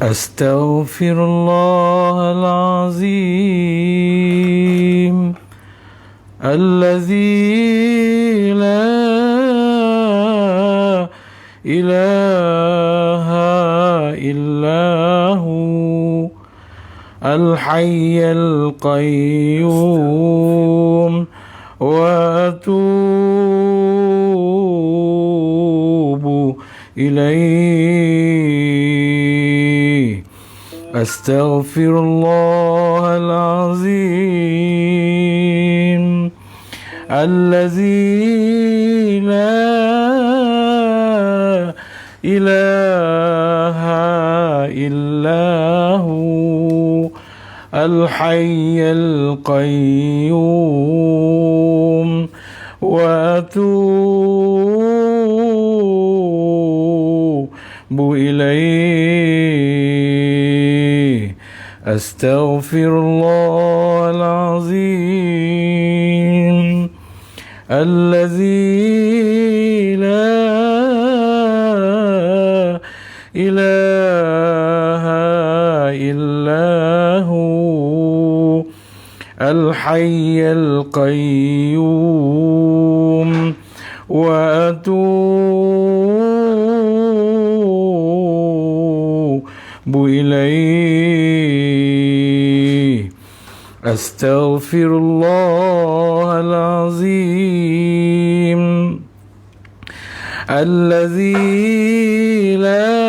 أستغفر الله العظيم الذي لا إله إلا هو الحي القيوم وأتوب إليه. أستغفر الله العظيم الذي لا إله إلا هو الحي القيوم وأتوب إليه. أستغفر الله العظيم الذي لا إله إلا هو الحي القيوم وأتوب إليه. أستغفر الله العظيم الذي لا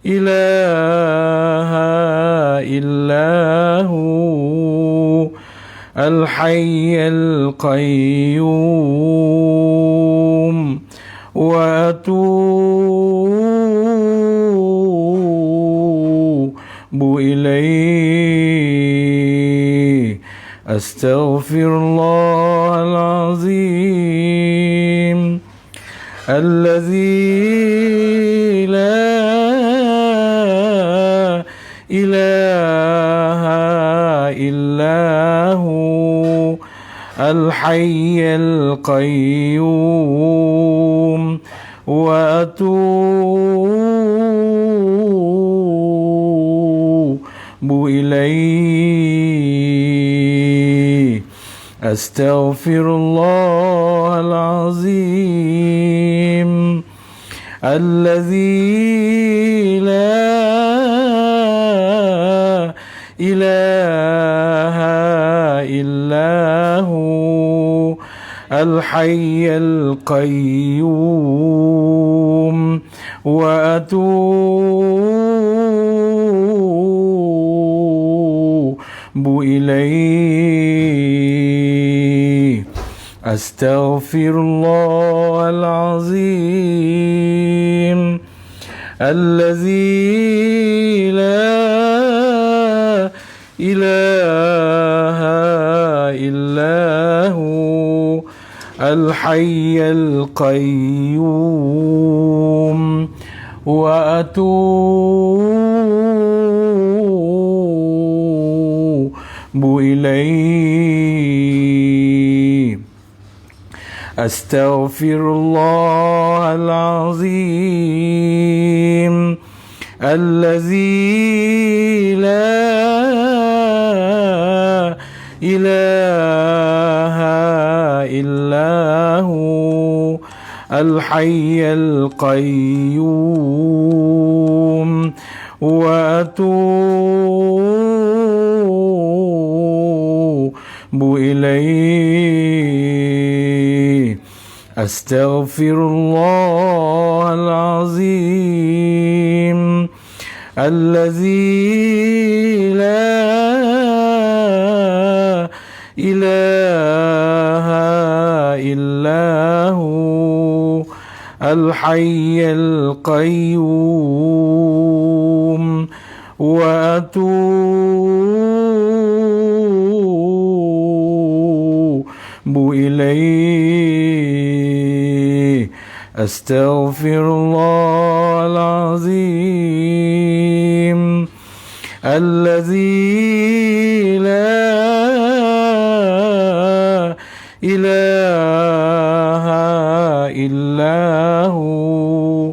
إله إلا هو الحي القيوم وأتوب إليه. أستغفر الله العظيم الذي لا إله إلا هو الحي القيوم وأتوب إليه. أستغفر الله العظيم الذي لا إله إلا هو الحي القيوم وأتوب إليه. أستغفر الله العظيم الذي لا إله إلا هو الحي القيوم وأتوب إليه. أستغفر الله العظيم الذي لا إله إلا هو الحي القيوم وأتوب إليه. أستغفر الله العظيم الذي لا إله إلا هو الحي القيوم وأتوب إليه. أستغفر الله العظيم الذي لا إله إلا هو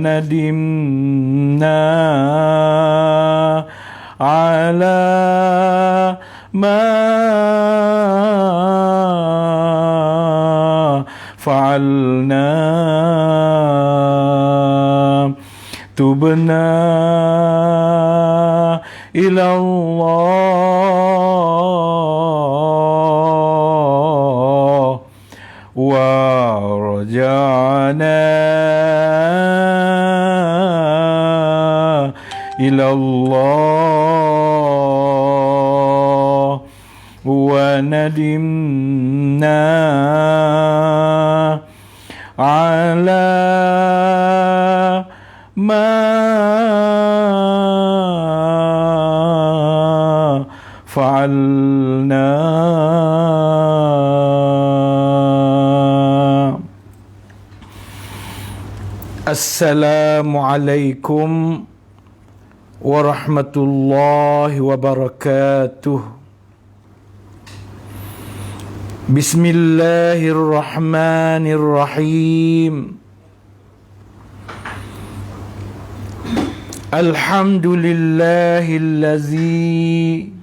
وندمنا على ما فعلنا تبنا إلى الله ورجعنا إلى الله وندمنا على ما فعلنا. Assalamualaikum warahmatullahi wabarakatuh. Bismillahirrahmanirrahim. Alhamdulillahillazi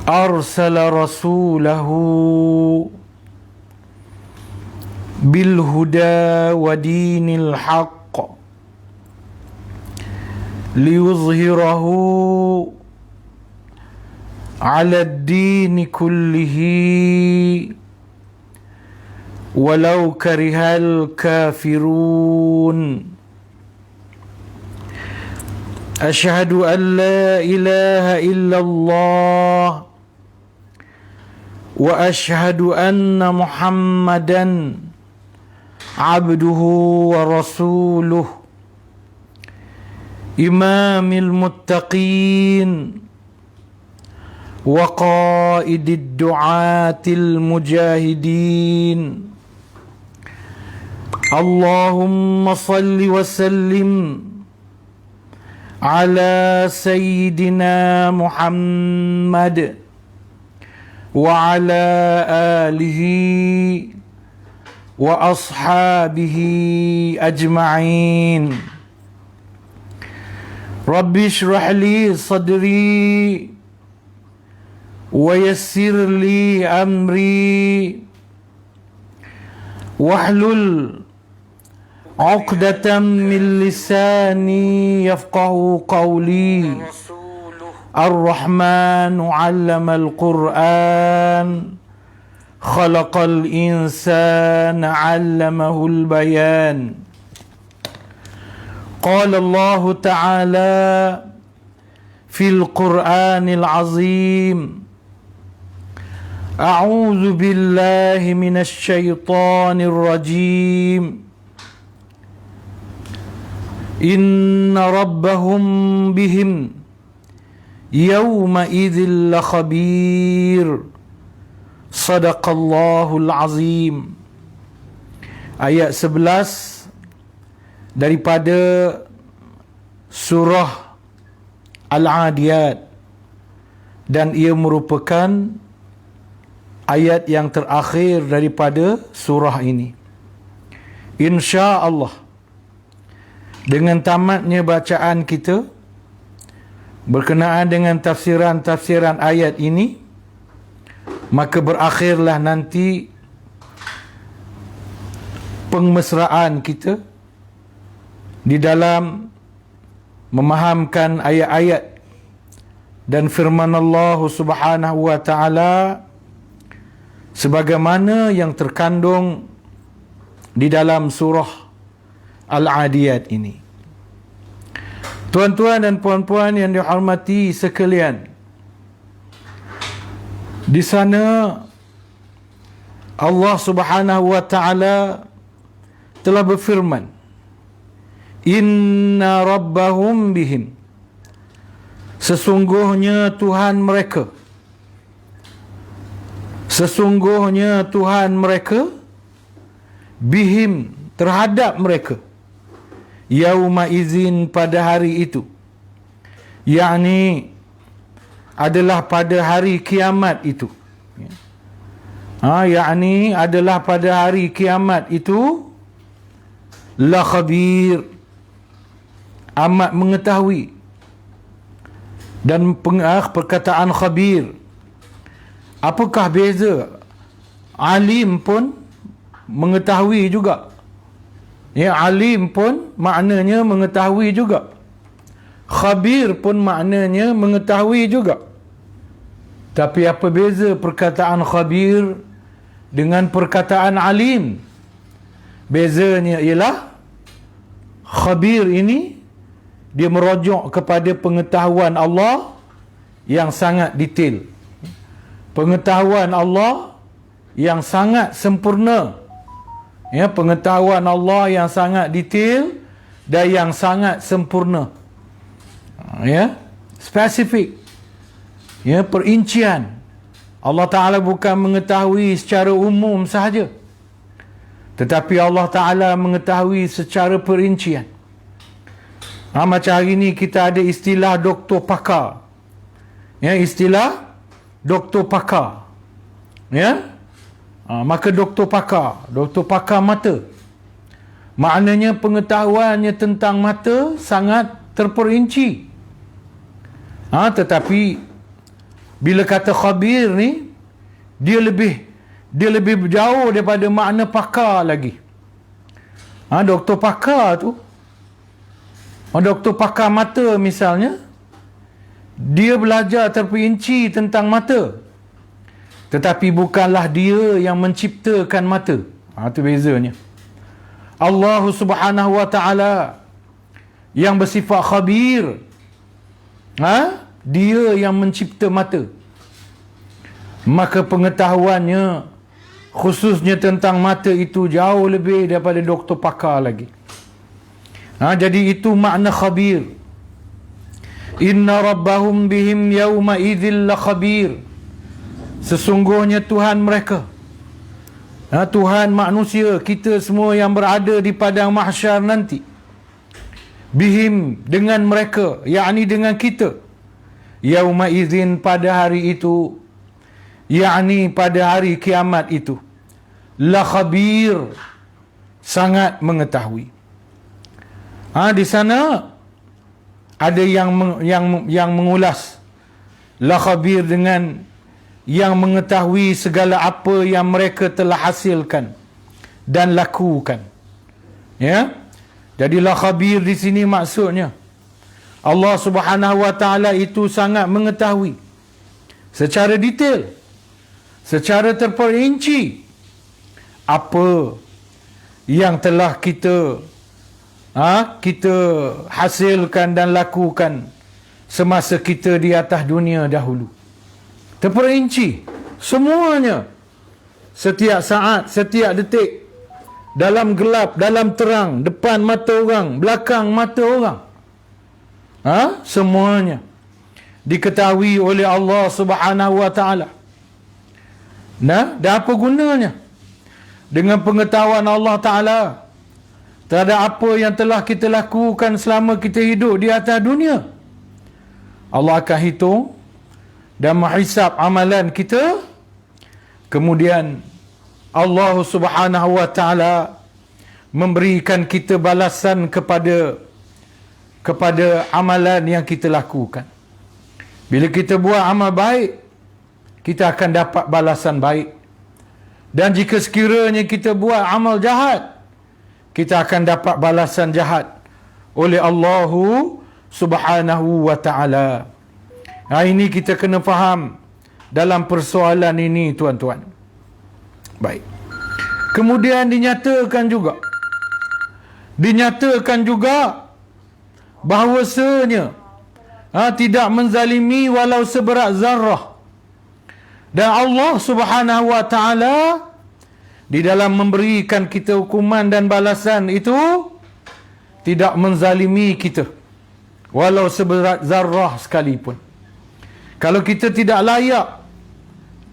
arsala rasulahu bil huda wa dinil haqq liyuzhirahu ala ad-din kullihi walau karihal kafirun. Asyhadu an la ilaha illallah wa asyhadu anna Muhammadan abduhu wa rasuluh imamil muttaqin wa qaidid du'atil mujahidin. Allahumma salli wa sallim ala sayyidina Muhammad wa ala alihi wa ashabihi ajma'in. Rabbi shrah li sadri wa yassir li amri wahlul 'uqdatam min lisani yafqahu qawli. Ar-Rahmanu 'allamal Qur'an khalaqal insana 'allamahul bayan. Qala Allah Ta'ala fil Qur'anil 'azim. A'udzu billahi minasy syaithanir rajim. Inna rabbahum bihim yawma idzil lakhabir. Sadaqallahul azim. Ayat 11 daripada surah Al-Adiyat, dan ia merupakan ayat yang terakhir daripada surah ini. Insya-Allah, dengan tamatnya bacaan kita berkenaan dengan tafsiran-tafsiran ayat ini, maka berakhirlah nanti pengmesraan kita di dalam memahamkan ayat-ayat dan firman Allah Subhanahu wa taala sebagaimana yang terkandung di dalam surah Al-Adiyat ini. Tuan-tuan dan puan-puan yang dihormati sekalian, di sana Allah Subhanahu wa taala telah berfirman, Inna rabbahum bihim, sesungguhnya Tuhan mereka, sesungguhnya Tuhan mereka, bihim, terhadap mereka, yauma izin, pada hari itu, yakni adalah pada hari kiamat itu. Yakni adalah pada hari kiamat itu, la khabir, amat mengetahui. Dan perkataan khabir, apakah beza? Alim pun mengetahui juga. Ya, alim pun maknanya mengetahui juga. Khabir pun maknanya mengetahui juga. Tapi apa beza perkataan khabir dengan perkataan alim? Bezanya ialah khabir ini dia merujuk kepada pengetahuan Allah yang sangat detail. Pengetahuan Allah yang sangat sempurna. Ya, pengetahuan Allah yang sangat detail dan yang sangat sempurna. Ya, spesifik. Ya, perincian. Allah Ta'ala bukan mengetahui secara umum sahaja, tetapi Allah Ta'ala mengetahui secara perincian. Macam hari ni kita ada istilah doktor pakar. Ya, istilah doktor pakar. Ya, maka doktor pakar mata, maknanya pengetahuannya tentang mata sangat terperinci. Tetapi bila kata khabir ni, dia lebih jauh daripada makna pakar lagi. Doktor pakar tu, doktor pakar mata misalnya, dia belajar terperinci tentang mata, tetapi bukanlah dia yang menciptakan mata. Itu bezanya. Allah Subhanahu wa ta'ala yang bersifat khabir, dia yang mencipta mata. Maka pengetahuannya khususnya tentang mata itu jauh lebih daripada doktor pakar lagi. Jadi itu makna khabir. Inna rabbahum bihim yawma idzil la khabir. Sesungguhnya Tuhan mereka, Tuhan manusia, kita semua yang berada di padang mahsyar nanti, bihim, dengan mereka, yakni dengan kita, yauma idzin, pada hari itu, yakni pada hari kiamat itu, la khabir, sangat mengetahui. Di sana ada yang mengulas la khabir dengan yang mengetahui segala apa yang mereka telah hasilkan dan lakukan. Ya, jadi la khabir di sini maksudnya Allah Subhanahu wa ta'ala itu sangat mengetahui secara detail, secara terperinci apa yang telah kita hasilkan dan lakukan semasa kita di atas dunia dahulu. Terperinci semuanya, setiap saat, setiap detik, dalam gelap, dalam terang, depan mata orang, belakang mata orang, semuanya diketahui oleh Allah Subhanahu wa ta'ala. Dan apa gunanya dengan pengetahuan Allah Ta'ala terhadap apa yang telah kita lakukan selama kita hidup di atas dunia? Allah akan hitung dan menghisap amalan kita. Kemudian Allah Subhanahu wa ta'ala memberikan kita balasan kepada amalan yang kita lakukan. Bila kita buat amal baik, kita akan dapat balasan baik. Dan jika sekiranya kita buat amal jahat, kita akan dapat balasan jahat oleh Allah Subhanahu wa ta'ala. Ini kita kena faham dalam persoalan ini, tuan-tuan. Baik. Kemudian dinyatakan juga bahawasanya tidak menzalimi walau seberat zarrah. Dan Allah Subhanahu wa ta'ala di dalam memberikan kita hukuman dan balasan itu tidak menzalimi kita walau seberat zarrah sekalipun. Kalau kita tidak layak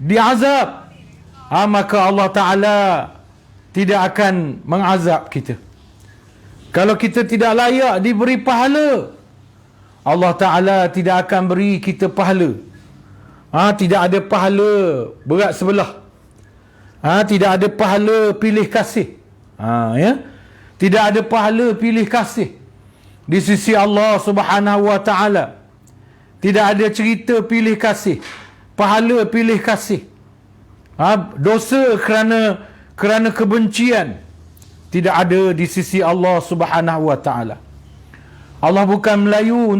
diazab, maka Allah Ta'ala tidak akan mengazab kita. Kalau kita tidak layak diberi pahala, Allah Ta'ala tidak akan beri kita pahala. Tidak ada pahala berat sebelah. Tidak ada pahala pilih kasih. Ya? Tidak ada pahala pilih kasih di sisi Allah Subhanahu wa ta'ala. Tidak ada cerita pilih kasih, pahala pilih kasih. Dosa kerana kebencian tidak ada di sisi Allah Subhanahu wa ta'ala. Allah bukan Melayu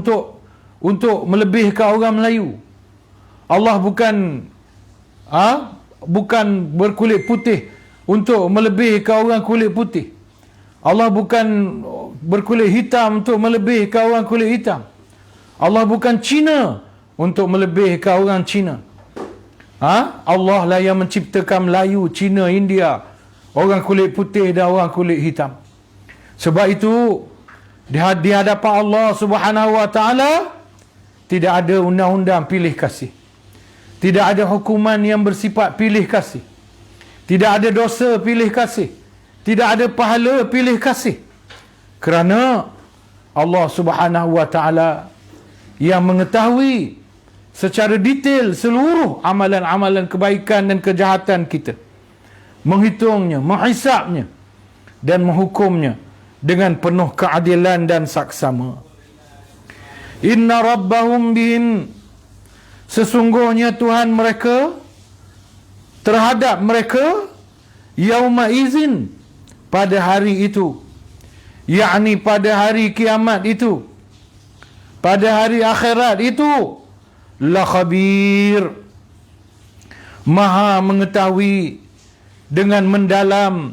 untuk melebihkan orang Melayu. Allah bukan berkulit putih untuk melebihkan orang kulit putih. Allah bukan berkulit hitam untuk melebihkan orang kulit hitam. Allah bukan Cina untuk melebihkan orang Cina. Allah lah yang menciptakan Melayu, Cina, India, orang kulit putih dan orang kulit hitam. Sebab itu di hadapan Allah Subhanahu wa ta'ala tidak ada undang-undang pilih kasih. Tidak ada hukuman yang bersifat pilih kasih. Tidak ada dosa pilih kasih. Tidak ada pahala pilih kasih. Kerana Allah Subhanahu wa ta'ala yang mengetahui secara detail seluruh amalan-amalan kebaikan dan kejahatan kita, menghitungnya, menghisapnya dan menghukumnya dengan penuh keadilan dan saksama. Inna rabbahum bihim, sesungguhnya Tuhan mereka terhadap mereka, yauma izin, pada hari itu, yakni pada hari kiamat itu, pada hari akhirat itu, la khabir, maha mengetahui dengan mendalam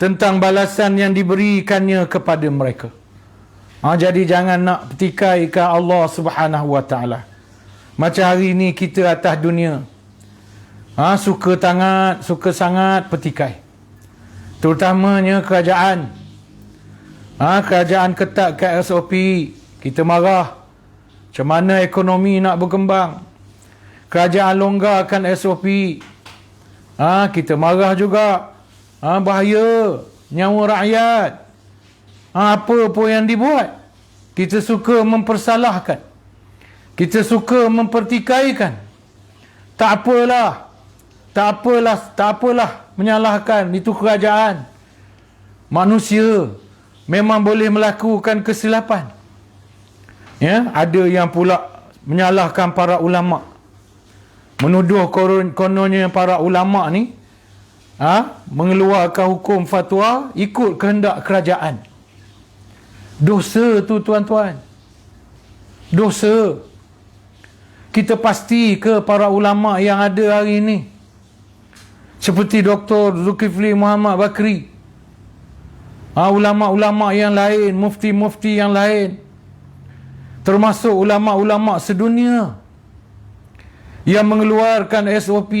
tentang balasan yang diberikannya kepada mereka. Jadi jangan nak petikaikan Allah Subhanahu wa ta'ala. Macam hari ni kita atas dunia, suka sangat petikai. Terutamanya kerajaan. Kerajaan ketatkan SOP, kita marah. Macam mana ekonomi nak berkembang? Kerajaan longgarkan SOP, kita marah juga. Bahaya nyawa rakyat. Apa pun yang dibuat, kita suka mempersalahkan, kita suka mempertikaikan. Tak apalah menyalahkan, itu kerajaan. Manusia memang boleh melakukan kesilapan. Ada yang pula menyalahkan para ulama, menuduh kononnya para ulama ni mengeluarkan hukum fatwa ikut kehendak kerajaan. Dosa tu tuan-tuan, dosa. Kita pasti ke para ulama yang ada hari ini, seperti Dr. Zulkifli Muhammad Bakri, ulama-ulama yang lain, mufti-mufti yang lain, termasuk ulama-ulama sedunia yang mengeluarkan SOP,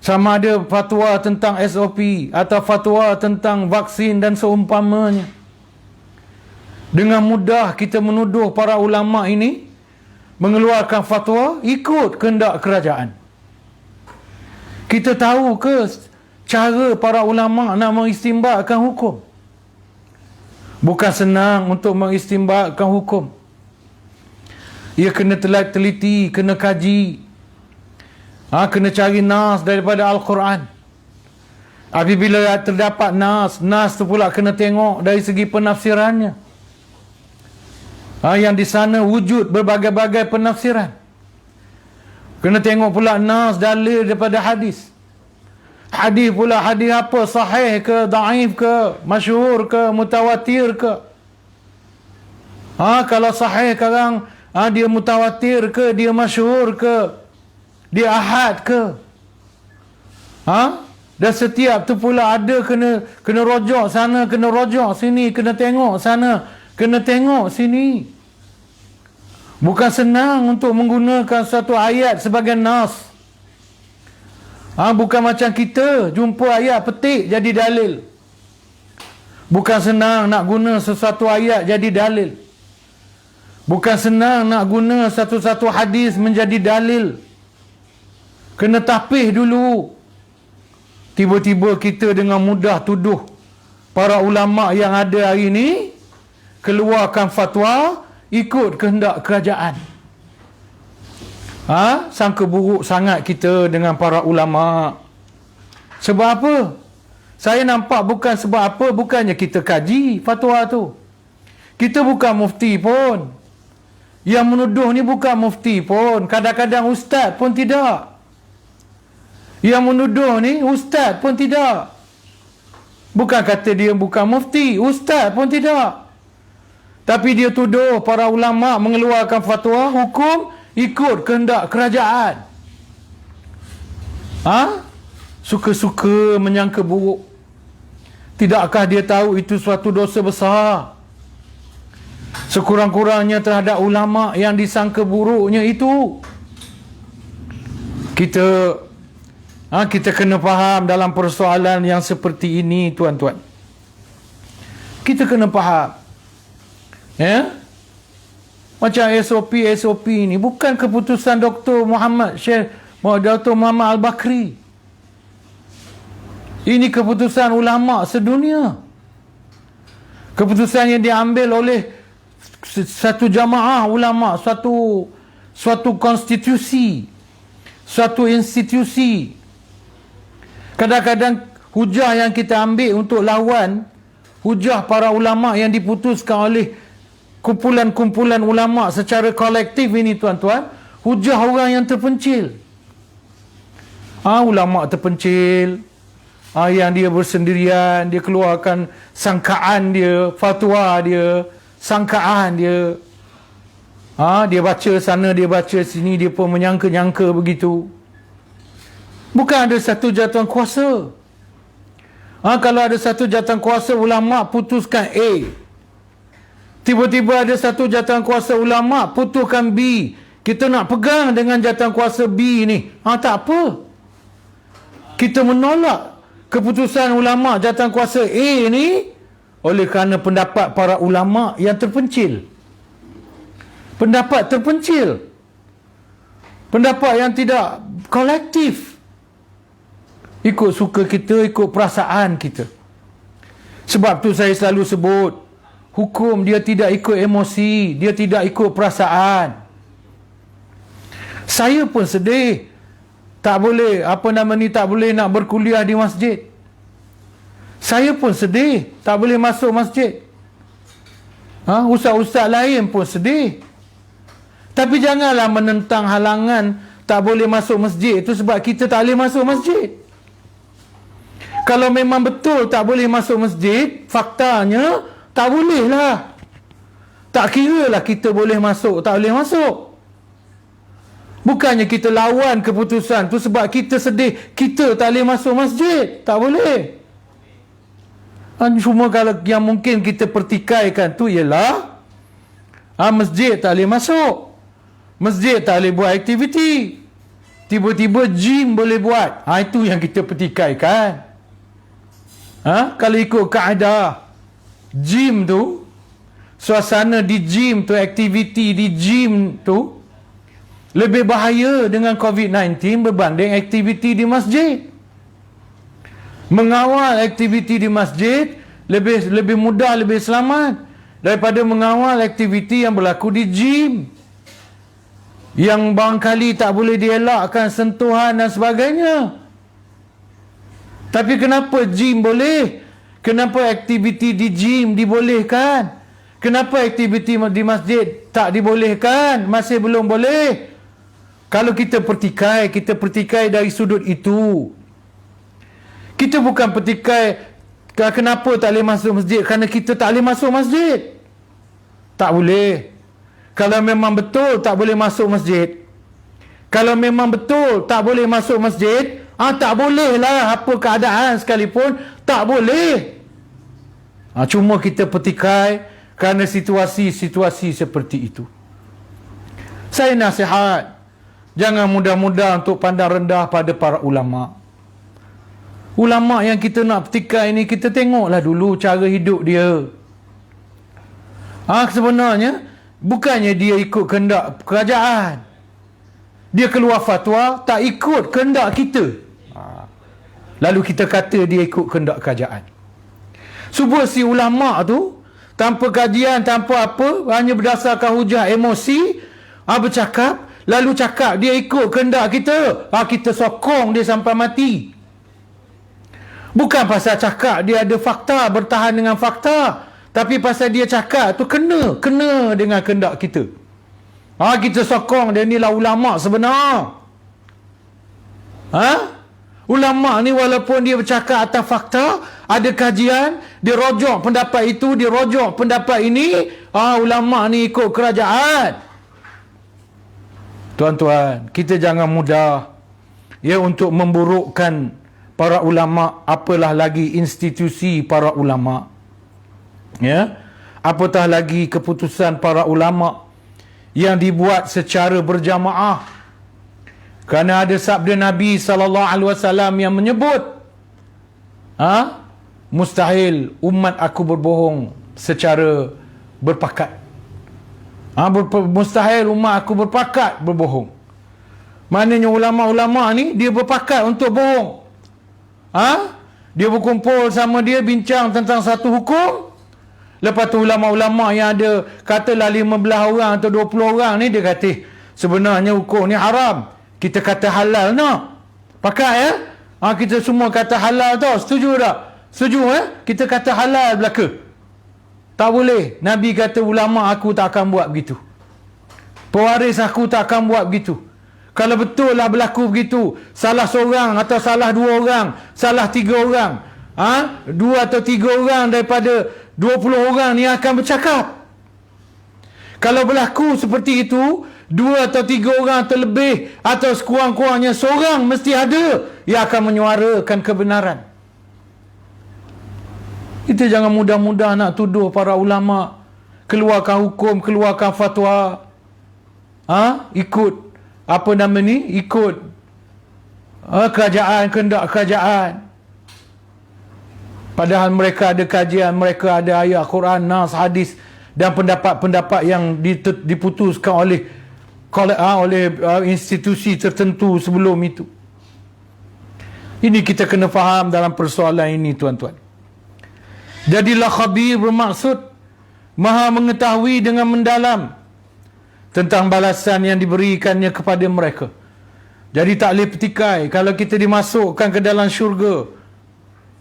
sama ada fatwa tentang SOP atau fatwa tentang vaksin dan seumpamanya. Dengan mudah kita menuduh para ulama ini mengeluarkan fatwa ikut kehendak kerajaan. Kita tahu ke cara para ulama nak mengistimbatkan hukum? Bukan senang untuk mengistimbatkan hukum. Ia kena teliti, kena kaji, kena cari nas daripada Al-Quran. Apabila terdapat nas tu pula kena tengok dari segi penafsirannya. Yang di sana wujud berbagai-bagai penafsiran. Kena tengok pula nas, dalil daripada hadis. Hadis pula, hadis apa? Sahih ke, daif ke, masyhur ke, mutawatir ke? Kalau sahih sekarang, dia mutawatir ke, dia masyhur ke, dia ahad ke? Dan setiap tu pula ada kena rojok sana, kena rojok sini, kena tengok sana, kena tengok sini. Bukan senang untuk menggunakan satu ayat sebagai nas. Bukan macam kita jumpa ayat petik jadi dalil. Bukan senang nak guna sesuatu ayat jadi dalil. Bukan senang nak guna satu-satu hadis menjadi dalil. Kena tapih dulu. Tiba-tiba kita dengan mudah tuduh para ulama yang ada hari ini keluarkan fatwa ikut kehendak kerajaan. Sangka buruk sangat kita dengan para ulama. Sebab apa? Saya nampak bukan sebab apa, bukannya kita kaji fatwa tu. Kita bukan mufti pun. Yang menuduh ni bukan mufti pun. Kadang-kadang ustaz pun tidak. Yang menuduh ni ustaz pun tidak. Bukan kata dia bukan mufti, ustaz pun tidak. Tapi dia tuduh para ulama mengeluarkan fatwa hukum ikut kehendak kerajaan. Suka-suka menyangka buruk. Tidakkah dia tahu itu suatu dosa besar? Sekurang-kurangnya terhadap ulama yang disangka buruknya itu. Kita kena faham dalam persoalan yang seperti ini, tuan-tuan. Kita kena faham. Macam SOP ni bukan keputusan Dr. Muhammad Al-Bakri. Ini keputusan ulama sedunia. Keputusan yang diambil oleh satu jamaah ulama, suatu konstitusi, suatu institusi. Kadang-kadang hujah yang kita ambil untuk lawan hujah para ulama yang diputuskan oleh kumpulan-kumpulan ulama secara kolektif ini, tuan-tuan, hujah orang yang terpencil. Ulama terpencil, yang dia bersendirian, dia keluarkan sangkaan dia, fatwa dia, sangkaan dia. Dia baca sana, dia baca sini, dia pun menyangka-nyangka begitu. Bukan ada satu jawatan kuasa. Kalau ada satu jawatan kuasa ulama putuskan A, tiba-tiba ada satu jawatan kuasa ulama putuskan B, kita nak pegang dengan jawatan kuasa B ni, tak apa. Kita menolak keputusan ulama jawatan kuasa A ni oleh kerana pendapat para ulama yang terpencil. Pendapat terpencil. Pendapat yang tidak kolektif. Ikut suka kita, ikut perasaan kita. Sebab tu saya selalu sebut, hukum dia tidak ikut emosi, dia tidak ikut perasaan. Saya pun sedih. Tak boleh, tak boleh nak berkuliah di masjid. Saya pun sedih, tak boleh masuk masjid. Ustaz-ustaz lain pun sedih. Tapi janganlah menentang halangan tak boleh masuk masjid itu sebab kita tak boleh masuk masjid. Kalau memang betul tak boleh masuk masjid, faktanya tak boleh lah. Tak kira lah kita boleh masuk, tak boleh masuk. Bukannya kita lawan keputusan tu sebab kita sedih kita tak boleh masuk masjid. Tak boleh. Cuma kalau yang mungkin kita pertikaikan tu ialah masjid tak boleh masuk, masjid tak boleh buat aktiviti, tiba-tiba gym boleh buat. Itu yang kita pertikaikan. Kalau ikut kaedah gym tu, suasana di gym tu, aktiviti di gym tu lebih bahaya dengan COVID-19 berbanding aktiviti di masjid. Mengawal aktiviti di masjid lebih mudah, lebih selamat daripada mengawal aktiviti yang berlaku di gym, yang barangkali tak boleh dielakkan sentuhan dan sebagainya. Tapi kenapa gym boleh? Kenapa aktiviti di gym dibolehkan? Kenapa aktiviti di masjid tak dibolehkan? Masih belum boleh. Kalau kita pertikai dari sudut itu. Kita bukan pertikai kenapa tak boleh masuk masjid, kerana kita tak boleh masuk masjid. Tak boleh. Kalau memang betul tak boleh masuk masjid, kalau memang betul tak boleh masuk masjid, tak boleh lah, apa keadaan sekalipun tak boleh. Cuma kita pertikai kerana situasi-situasi seperti itu. Saya nasihat, jangan mudah-mudah untuk pandang rendah pada para ulama. Ulama yang kita nak petikai ni, kita tengoklah dulu cara hidup dia. Sebenarnya bukannya dia ikut kehendak kerajaan, dia keluar fatwa tak ikut kehendak kita, lalu kita kata dia ikut kehendak kerajaan. Cuba si ulama tu tanpa kajian, tanpa apa, hanya berdasarkan hujah emosi, bercakap, lalu cakap dia ikut kehendak kita, kita sokong dia sampai mati. Bukan pasal cakap dia ada fakta, bertahan dengan fakta, tapi pasal dia cakap tu kena dengan kehendak kita. Kita sokong dia, inilah ulama sebenar. Ulama ni walaupun dia bercakap atas fakta, ada kajian, dia rojok pendapat itu, dia rojok pendapat ini, ulama ni ikut kerajaan. Tuan-tuan, kita jangan mudah untuk memburukkan para ulama, apalah lagi institusi para ulama. Apatah lagi keputusan para ulama yang dibuat secara berjamaah. Kerana ada sabda Nabi SAW yang menyebut, mustahil umat aku berbohong secara berpakat. Mustahil umat aku berpakat berbohong. Maknanya ulama-ulama ni dia berpakat untuk bohong. Dia berkumpul sama dia, bincang tentang satu hukum. Lepas tu ulama-ulama yang ada katalah 15 orang atau 20 orang ni, dia kata sebenarnya hukum ni haram, kita kata halal nak. Pakat kita semua kata halal tau. Setuju tak? Setuju kita kata halal belaka. Tak boleh. Nabi kata ulama aku tak akan buat begitu. Pewaris aku tak akan buat begitu. Kalau betul lah berlaku begitu, salah seorang atau salah dua orang, salah tiga orang, dua atau tiga orang daripada 20 orang ni akan bercakap. Kalau berlaku seperti itu, dua atau tiga orang atau lebih, atau sekurang-kurangnya seorang mesti ada yang akan menyuarakan kebenaran. Kita jangan mudah-mudah nak tuduh para ulama keluarkan hukum, keluarkan fatwa, ikut ikut kerajaan, kehendak kerajaan. Padahal mereka ada kajian, mereka ada ayat Quran, nas, hadis dan pendapat-pendapat yang diputuskan oleh institusi tertentu sebelum itu. Ini kita kena faham dalam persoalan ini, tuan-tuan. Jadilah khabir bermaksud maha mengetahui dengan mendalam tentang balasan yang diberikannya kepada mereka. Jadi tak boleh petikai. Kalau kita dimasukkan ke dalam syurga,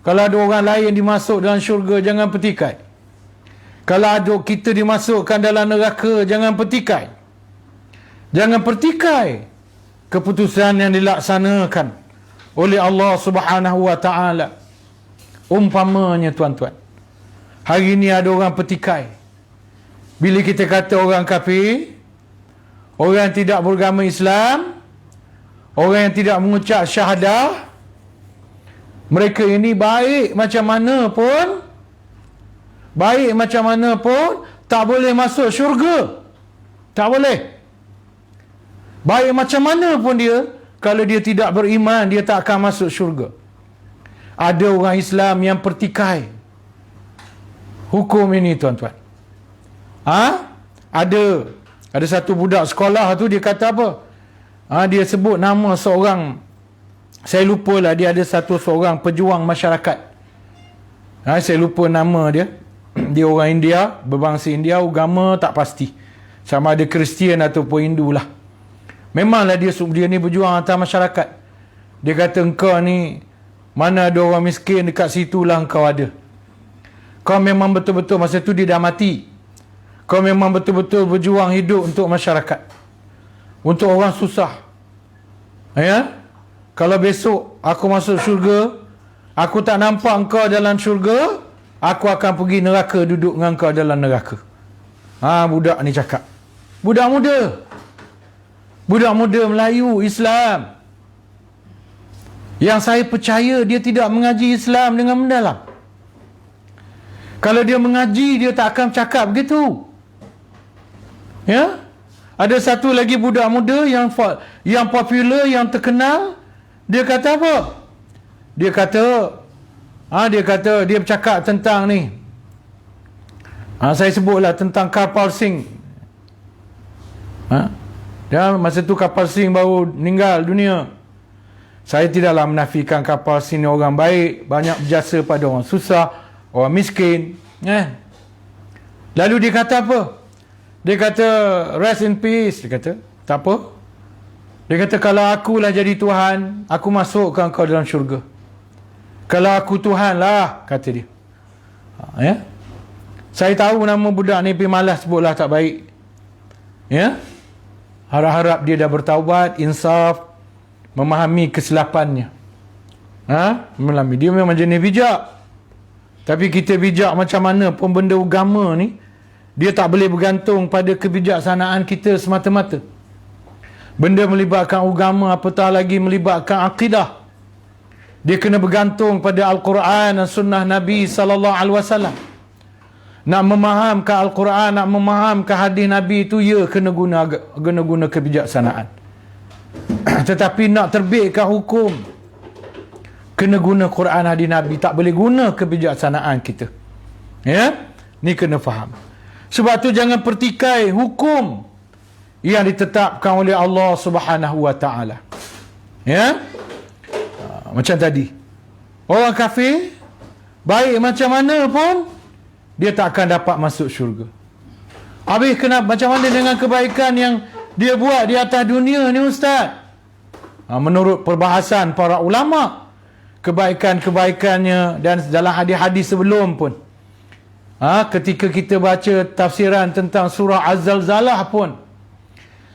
kalau ada orang lain dimasuk dalam syurga, jangan petikai. Kalau ada kita dimasukkan dalam neraka, jangan petikai. Jangan petikai keputusan yang dilaksanakan oleh Allah Subhanahu wa taala. Umpamanya, tuan-tuan, hari ini ada orang petikai. Bila kita kata orang kafir, orang yang tidak beragama Islam, orang yang tidak mengucap syahadah, mereka ini baik macam mana pun tak boleh masuk syurga. Tak boleh. Baik macam mana pun dia, kalau dia tidak beriman, dia tak akan masuk syurga. Ada orang Islam yang pertikai hukum ini, tuan-tuan. Ada satu budak sekolah tu, dia kata apa? Dia sebut nama seorang, saya lupa lah, dia ada seorang pejuang masyarakat. Saya lupa nama dia. Dia orang India, berbangsa India, agama tak pasti, sama ada Kristian ataupun Hindu lah. Memanglah dia ni berjuang atas masyarakat. Dia kata, engkau ni, mana ada orang miskin dekat situ lah engkau ada. Kau memang betul-betul, masa tu dia dah mati, kau memang betul-betul berjuang hidup untuk masyarakat, untuk orang susah. Kalau besok aku masuk syurga, aku tak nampak engkau dalam syurga, aku akan pergi neraka, duduk dengan engkau dalam neraka. Budak ni cakap. Budak muda Melayu Islam, yang saya percaya dia tidak mengaji Islam dengan mendalam. Kalau dia mengaji, dia tak akan cakap begitu. Ada satu lagi budak muda yang popular, yang terkenal. Dia kata apa? Dia kata dia bercakap tentang ni. Saya sebutlah tentang Kirpal Singh. Masa tu Kirpal Singh baru meninggal dunia. Saya tidaklah menafikan Kirpal Singh orang baik, banyak berjasa pada orang susah, orang miskin. Lalu dia kata apa? Dia kata rest in peace. Dia kata tak apa. Dia kata kalau akulah jadi Tuhan, aku masukkan kau dalam syurga. Kalau aku Tuhan lah, kata dia. Ya. Saya tahu nama budak ni, pergi malas sebutlah tak baik. Ya. Harap-harap dia dah bertaubat, insaf, memahami kesilapannya. Dia memang jenis bijak. Tapi kita bijak macam mana pun, benda agama ni, dia tak boleh bergantung pada kebijaksanaan kita semata-mata. Benda melibatkan agama, apatah lagi melibatkan akidah, dia kena bergantung pada Al-Quran dan sunnah Nabi SAW. Nak memahamkan Al-Quran, nak memahamkan hadis Nabi itu, ya kena guna kebijaksanaan. Tetapi nak terbitkan hukum, kena guna Quran hadis Nabi, tak boleh guna kebijaksanaan kita. Ya, ni kena faham. Sebab tu jangan pertikai hukum yang ditetapkan oleh Allah Subhanahu wa taala. Ya? Macam tadi, orang kafir baik macam mana pun dia tak akan dapat masuk syurga. Habis kenapa, macam mana dengan kebaikan yang dia buat di atas dunia ni ustaz? Menurut perbahasan para ulama, kebaikan-kebaikannya, dan dalam hadis-hadis sebelum pun, ketika kita baca tafsiran tentang surah Az-Zalzalah pun,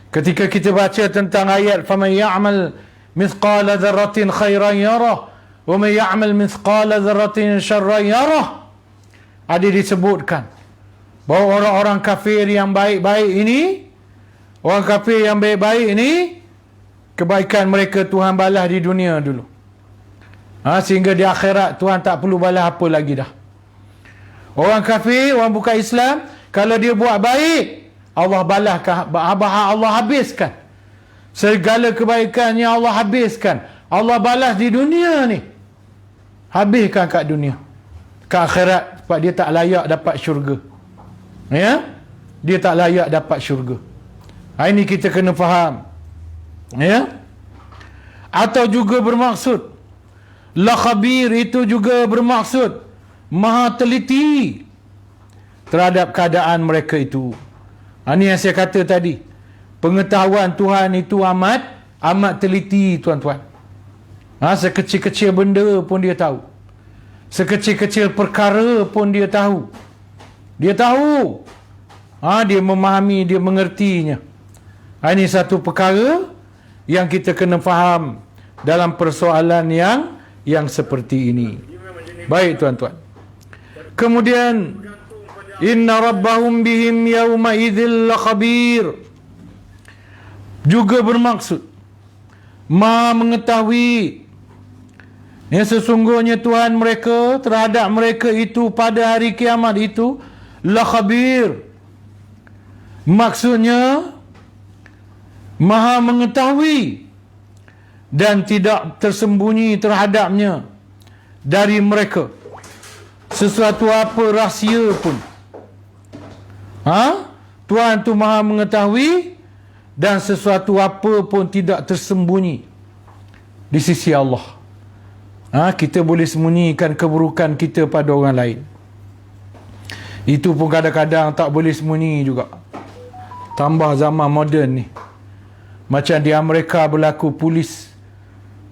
ketika kita baca tentang ayat faman ya'mal mithqala dzarratin khairan yarah wa man ya'mal mithqala dzarratin syarran yarah, ada disebutkan bahawa orang-orang kafir yang baik-baik ini, orang kafir yang baik-baik ini, kebaikan mereka Tuhan balas di dunia dulu, sehingga di akhirat Tuhan tak perlu balas apa lagi dah. Orang kafir, orang bukan Islam, kalau dia buat baik, Allah balaskan, Allah habiskan segala kebaikannya, Allah habiskan, Allah balas di dunia ni, habiskan kat dunia, ke akhirat, sebab dia tak layak dapat syurga. Ya, dia tak layak dapat syurga. Ini kita kena faham. Ya. Atau juga bermaksud, la khabir itu juga bermaksud maha teliti terhadap keadaan mereka itu. Ini yang saya kata tadi, pengetahuan Tuhan itu amat teliti, tuan-tuan. Sekecil-kecil benda pun dia tahu, sekecil-kecil perkara pun dia tahu. Dia tahu, dia memahami, dia mengertinya. Ini satu perkara yang kita kena faham dalam persoalan yang seperti ini. Baik tuan-tuan. Kemudian, inna rabbahum bihim yawma idzil lakhabir, juga bermaksud maha mengetahui, sesungguhnya Tuhan mereka terhadap mereka itu pada hari kiamat itu la khabir. Maksudnya maha mengetahui dan tidak tersembunyi terhadapnya dari mereka sesuatu apa rahsia pun. Tuhan tu maha mengetahui dan sesuatu apa pun tidak tersembunyi di sisi Allah. Kita boleh sembunyikan keburukan kita pada orang lain, itu pun kadang-kadang tak boleh sembunyi juga. Tambah zaman moden ni, macam di Amerika berlaku, polis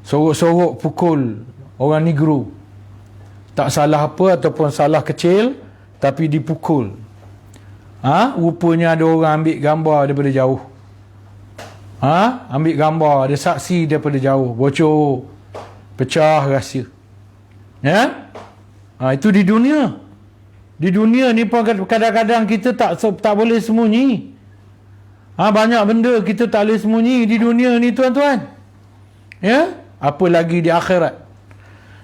sorok-sorok pukul orang negro, tak salah apa ataupun salah kecil, tapi dipukul. Rupanya ada orang ambil gambar daripada jauh, ambil gambar, ada saksi daripada jauh, bocor, pecah rahsia. Ya, itu di dunia. Di dunia ni pun kadang-kadang kita tak boleh sembunyi. Banyak benda kita tak boleh sembunyi di dunia ni tuan-tuan. Ya, apa lagi di akhirat,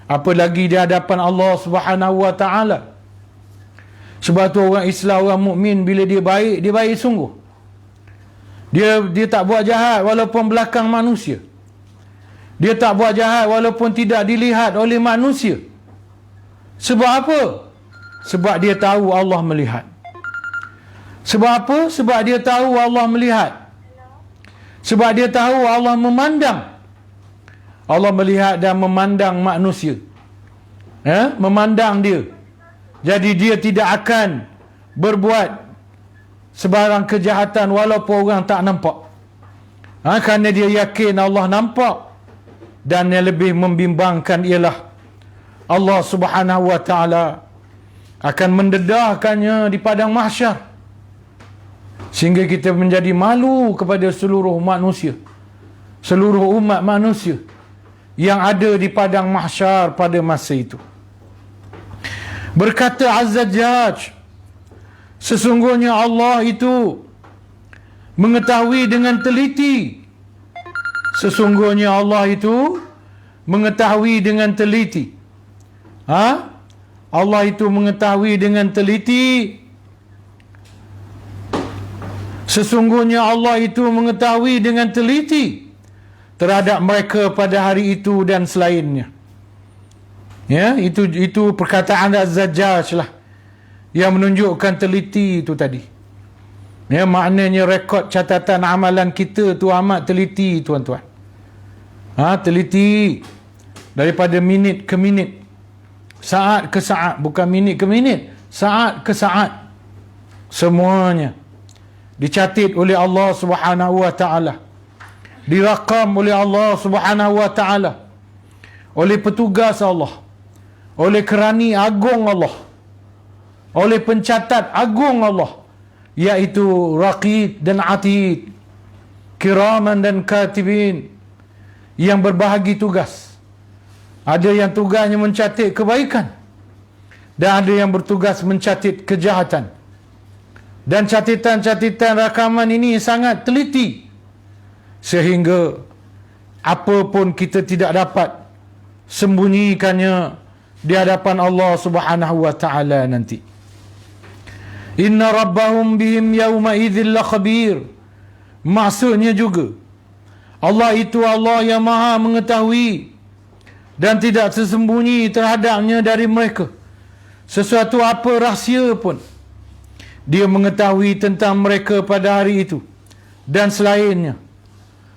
apa lagi di hadapan Allah Subhanahu wa taala. Sebab tu orang Islam, orang mukmin, bila dia baik sungguh. Dia tak buat jahat walaupun belakang manusia. Dia tak buat jahat walaupun tidak dilihat oleh manusia. Sebab apa? Sebab dia tahu Allah melihat. Sebab apa? Sebab dia tahu Allah melihat. Sebab dia tahu Allah memandang. Allah melihat dan memandang manusia. Memandang dia. Jadi dia tidak akan berbuat sebarang kejahatan walaupun orang tak nampak. Kerana dia yakin Allah nampak. Dan yang lebih membimbangkan ialah Allah Subhanahu wa taala akan mendedahkannya di padang mahsyar, sehingga kita menjadi malu kepada seluruh manusia, seluruh umat manusia yang ada di padang mahsyar pada masa itu. Berkata Az-Zajjaj, sesungguhnya Allah itu mengetahui dengan teliti. Sesungguhnya Allah itu mengetahui dengan teliti. Allah itu mengetahui dengan teliti. Sesungguhnya Allah itu mengetahui dengan teliti terhadap mereka pada hari itu dan selainnya. Ya, itu perkataan Az-Zajjaj lah yang menunjukkan teliti itu tadi. Ya, maknanya rekod catatan amalan kita tu amat teliti, tuan-tuan. Teliti daripada minit ke minit, saat ke saat, bukan minit ke minit, saat ke saat, semuanya dicatat oleh Allah Subhanahu wa taala, dirakam oleh Allah Subhanahu wa taala, oleh petugas Allah, oleh kerani agung Allah, oleh pencatat agung Allah, iaitu Raqib dan Atid, kiraman dan katibin, yang berbahagi tugas. Ada yang tugasnya mencatat kebaikan, dan ada yang bertugas mencatat kejahatan. Dan catatan-catatan rakaman ini sangat teliti, sehingga apa pun kita tidak dapat sembunyikannya di hadapan Allah Subhanahu wa taala nanti. Inna rabbahum bihim yawma idzil lakhabir. Maksudnya juga Allah itu Allah yang maha mengetahui dan tidak tersembunyi terhadapnya dari mereka sesuatu apa rahsia pun. Dia mengetahui tentang mereka pada hari itu dan selainnya.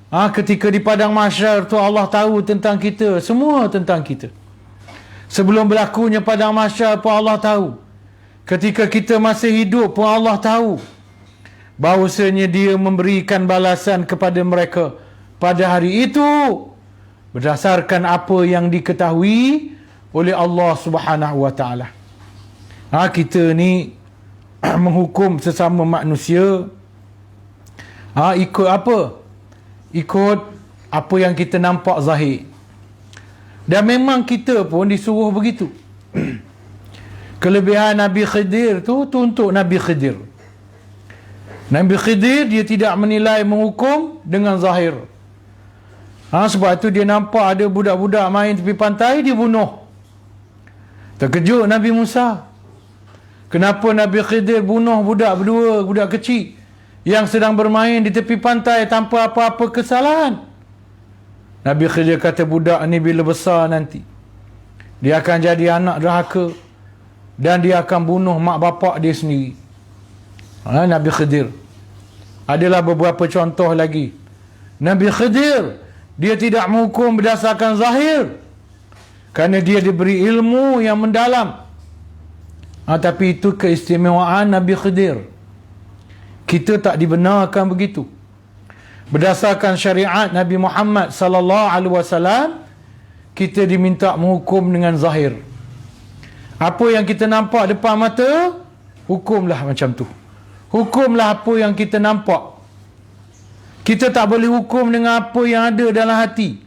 Ketika di padang mahsyar tu Allah tahu tentang kita, semua tentang kita. Sebelum berlakunya padang mahsyar pun Allah tahu. Ketika kita masih hidup pun Allah tahu bahawasanya Dia memberikan balasan kepada mereka pada hari itu berdasarkan apa yang diketahui oleh Allah Subhanahu wa taala. Kita ni menghukum sesama manusia ikut apa? Ikut apa yang kita nampak zahir. Dan memang kita pun disuruh begitu. Kelebihan Nabi Khidir tu untuk Nabi Khidir. Nabi Khidir dia tidak menilai, menghukum dengan zahir. Sebab tu dia nampak ada budak-budak main tepi pantai, dia bunuh. Terkejut Nabi Musa. Kenapa Nabi Khidir bunuh budak berdua, budak kecil yang sedang bermain di tepi pantai tanpa apa-apa kesalahan? Nabi Khidir kata, budak ni bila besar nanti dia akan jadi anak derhaka dan dia akan bunuh mak bapak dia sendiri. Nabi Khidir. Adalah beberapa contoh lagi. Nabi Khidir dia tidak menghukum berdasarkan zahir kerana dia diberi ilmu yang mendalam. Tapi itu keistimewaan Nabi Khidir. Kita tak dibenarkan begitu. Berdasarkan syariat Nabi Muhammad sallallahu alaihi wasallam, kita diminta menghukum dengan zahir. Apa yang kita nampak depan mata, hukumlah macam tu. Hukumlah apa yang kita nampak. Kita tak boleh hukum dengan apa yang ada dalam hati.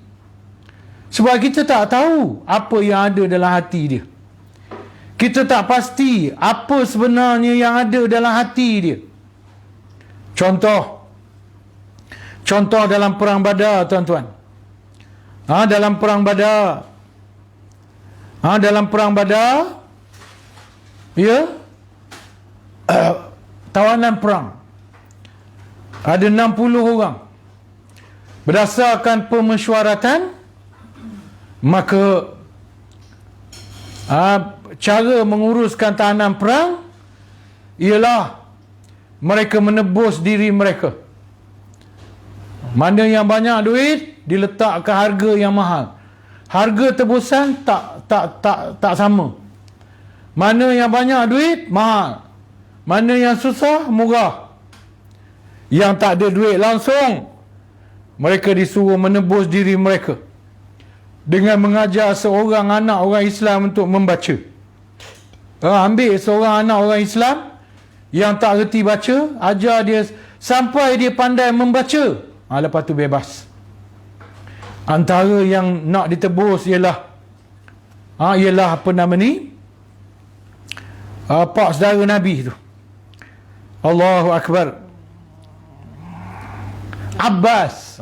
Sebab kita tak tahu apa yang ada dalam hati dia. Kita tak pasti apa sebenarnya yang ada dalam hati dia. Contoh dalam perang Badar, tuan-tuan. Dalam perang Badar. Dalam perang Badar, ya, tawanan perang ada 60 orang. Berdasarkan pemesyuaratan, maka cara menguruskan tahanan perang ialah mereka menebus diri mereka. Mana yang banyak duit diletakkan harga yang mahal. Harga tebusan tak sama. Mana yang banyak duit mahal, mana yang susah murah. Yang tak ada duit langsung, mereka disuruh menebus diri mereka. dengan mengajar seorang anak orang Islam untuk membaca. Ambil seorang anak orang Islam yang tak reti baca, ajar dia sampai dia pandai membaca. Lepas tu bebas. Antara yang nak ditebus ialah apa nama ni, pak saudara Nabi tu. Allahu Akbar. Abbas.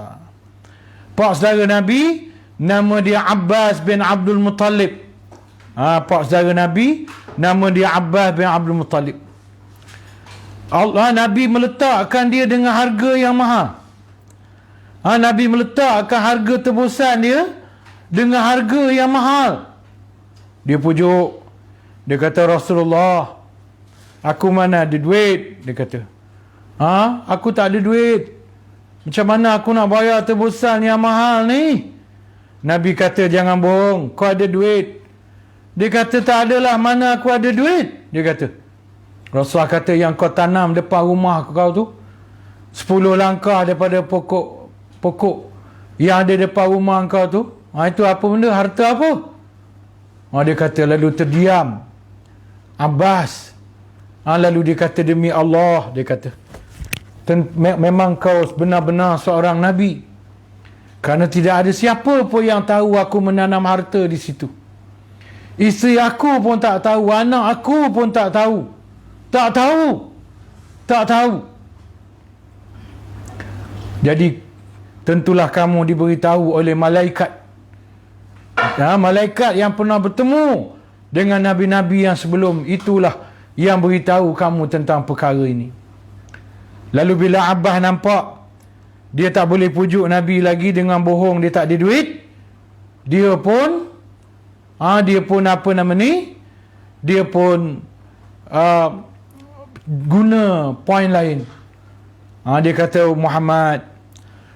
Pak saudara Nabi, nama dia Abbas bin Abdul Muttalib. Pak saudara Nabi, nama dia Abbas bin Abdul Muttalib. Nabi meletakkan dia dengan harga yang mahal. Nabi meletakkan harga tebusan dia dengan harga yang mahal. Dia pujuk. Dia kata, Rasulullah, aku mana ada duit? Dia kata, aku tak ada duit. Macam mana aku nak bayar tebusan yang mahal ni? Nabi kata, jangan bohong, kau ada duit. Dia kata, tak adalah, mana aku ada duit? Dia kata. Rasulullah kata, yang kau tanam depan rumah kau tu, 10 langkah daripada pokok yang ada depan rumah kau tu, itu apa benda? Harta apa? Dia kata, lalu terdiam Abbas. Lalu dia kata, demi Allah, dia kata, memang kau benar-benar seorang Nabi, kerana tidak ada siapa pun yang tahu aku menanam harta di situ. Isteri aku pun tak tahu, anak aku pun tak tahu. Tak tahu. Jadi tentulah kamu diberitahu oleh malaikat. Malaikat yang pernah bertemu dengan nabi-nabi yang sebelum itulah yang beritahu kamu tentang perkara ini. Lalu bila Abbas nampak dia tak boleh pujuk Nabi lagi dengan bohong dia tak ada duit, dia pun apa nama ni, dia pun guna poin lain. Dia kata, Muhammad,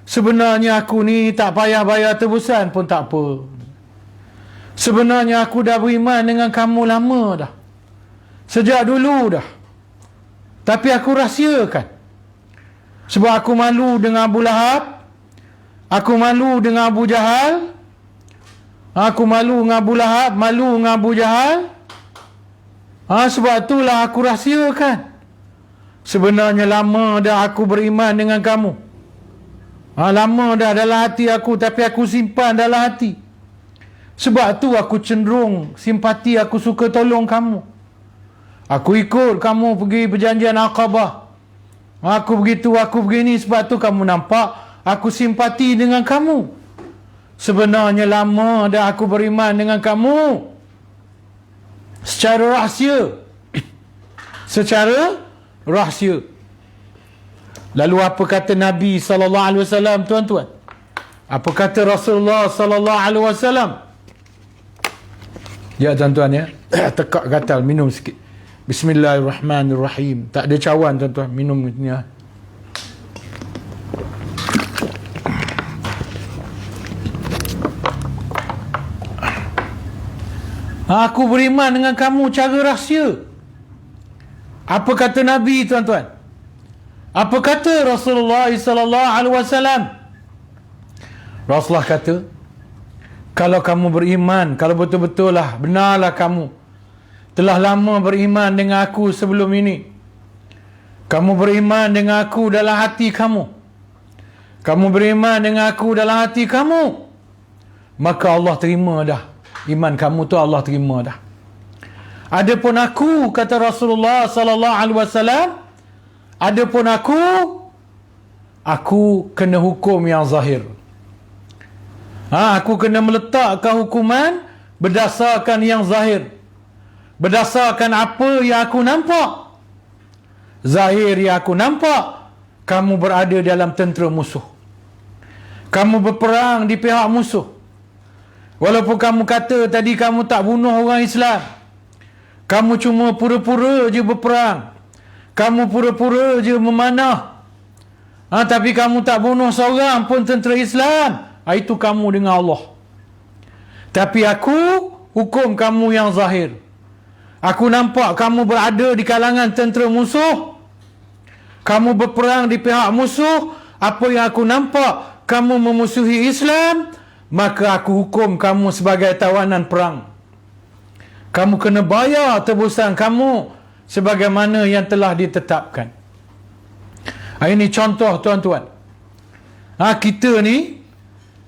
sebenarnya aku ni tak payah bayar tebusan pun tak apa. Sebenarnya aku dah beriman dengan kamu lama dah, sejak dulu dah. Tapi aku rahsiakan, sebab aku malu dengan Abu Lahab, aku malu dengan Abu Jahal, aku malu dengan Abu Lahab, malu dengan Abu Jahal. Sebab itulah aku rahsiakan. Sebenarnya lama dah aku beriman dengan kamu. Lama dah dalam hati aku, tapi aku simpan dalam hati. Sebab tu aku cenderung simpati, aku suka tolong kamu. Aku ikut kamu pergi perjanjian Aqabah. Aku begitu, aku begini, sebab tu kamu nampak aku simpati dengan kamu. Sebenarnya lama dah aku beriman dengan kamu secara rahsia. Secara rahsia. Lalu apa kata Nabi SAW, tuan-tuan? Apa kata Rasulullah SAW? Ya tuan-tuan ya, tekak gatal, minum sikit. Bismillahirrahmanirrahim. Tak ada cawan tuan-tuan, minum ni ya. Aku beriman dengan kamu cara rahsia. Apa kata Nabi tuan-tuan? Apa kata Rasulullah SAW? Rasulullah kata, kalau kamu beriman, kalau betul-betul lah, benarlah kamu telah lama beriman dengan aku sebelum ini. Kamu beriman dengan aku dalam hati kamu. Kamu beriman dengan aku dalam hati kamu. Maka Allah terima dah. Iman kamu tu Allah terima dah. Adapun aku, kata Rasulullah SAW, adapun aku kena hukum yang zahir. Aku kena meletakkan hukuman berdasarkan yang zahir. Berdasarkan apa yang aku nampak. Zahir yang aku nampak, kamu berada dalam tentera musuh. Kamu berperang di pihak musuh. Walaupun kamu kata tadi kamu tak bunuh orang Islam, kamu cuma pura-pura je berperang, kamu pura-pura je memanah, tapi kamu tak bunuh seorang pun tentera Islam, itu kamu dengan Allah. Tapi aku hukum kamu yang zahir. Aku nampak kamu berada di kalangan tentera musuh, kamu berperang di pihak musuh. Apa yang aku nampak, kamu memusuhi Islam, maka aku hukum kamu sebagai tawanan perang. Kamu kena bayar tebusan kamu sebagaimana yang telah ditetapkan. Ini contoh tuan-tuan.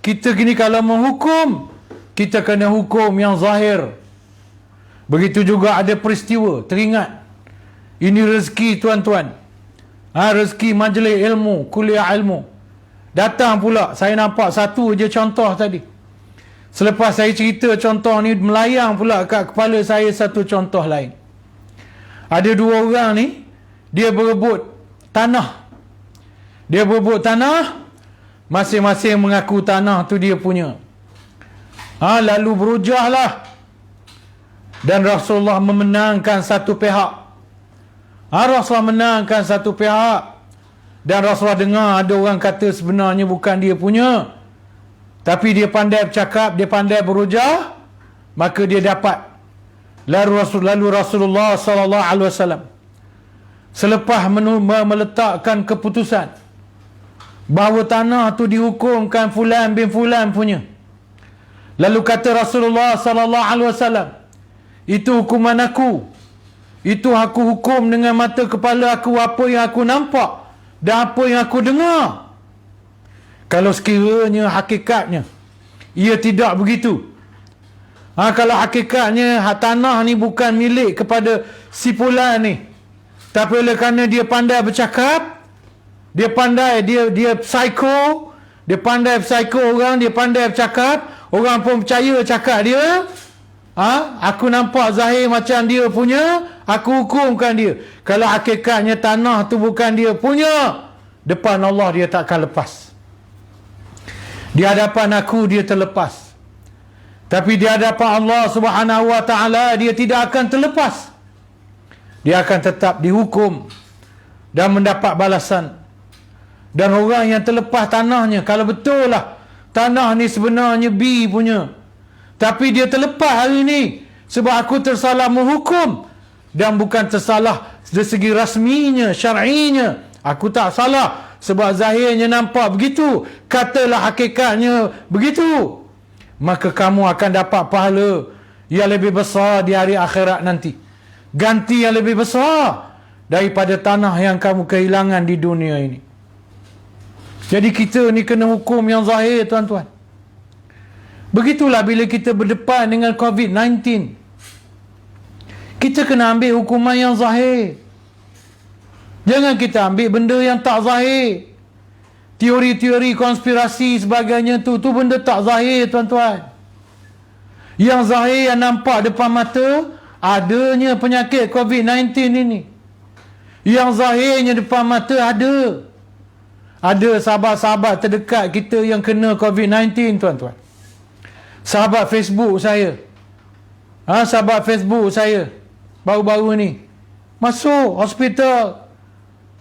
Kita gini kalau menghukum, kita kena hukum yang zahir. Begitu juga ada peristiwa, teringat. Ini rezeki tuan-tuan. Rezeki majlis ilmu, kuliah ilmu. Datang pula, saya nampak satu je contoh tadi. Selepas saya cerita contoh ni, melayang pula kat kepala saya satu contoh lain. Ada dua orang ni, dia berebut tanah. Masing-masing mengaku tanah tu dia punya. Lalu berujahlah. Dan Rasulullah memenangkan satu pihak. Rasulullah menangkan satu pihak. Dan Rasulullah dengar ada orang kata sebenarnya bukan dia punya, tapi dia pandai bercakap, dia pandai berujah, maka dia dapat. Lalu Rasulullah sallallahu alaihi wasallam selepas meletakkan keputusan bahawa tanah tu dihukumkan fulan bin fulan punya, lalu kata Rasulullah sallallahu alaihi wasallam, itu hukuman aku. Itu aku hukum dengan mata kepala aku, apa yang aku nampak dan apa yang aku dengar. Kalau sekiranya hakikatnya ia tidak begitu, kalau hakikatnya tanah ni bukan milik kepada si fulan ni, tapi oleh kerana dia pandai bercakap, dia psycho orang, dia pandai bercakap, orang pun percaya cakap dia, aku nampak zahir macam dia punya, aku hukumkan dia. Kalau hakikatnya tanah tu bukan dia punya, depan Allah dia takkan lepas. Di hadapan aku dia terlepas, tapi di hadapan Allah Subhanahu wa ta'ala dia tidak akan terlepas. Dia akan tetap dihukum dan mendapat balasan. Dan orang yang terlepas tanahnya, kalau betul lah tanah ni sebenarnya B punya, tapi dia terlepas hari ni sebab aku tersalah menghukum, dan bukan tersalah dari segi rasminya, syar'inya, aku tak salah sebab zahirnya nampak begitu, katalah hakikatnya begitu, maka kamu akan dapat pahala yang lebih besar di hari akhirat nanti, ganti yang lebih besar daripada tanah yang kamu kehilangan di dunia ini. Jadi kita ni kena hukum yang zahir tuan-tuan. Begitulah bila kita berdepan dengan COVID-19, kita kena ambil hukuman yang zahir. Jangan kita ambil benda yang tak zahir. Teori-teori konspirasi sebagainya tu benda tak zahir tuan-tuan. Yang zahir yang nampak depan mata, adanya penyakit COVID-19 ini. Yang zahirnya depan mata ada. Ada sahabat-sahabat terdekat kita yang kena COVID-19 tuan-tuan. Sahabat Facebook saya, sahabat Facebook saya baru-baru ni masuk hospital.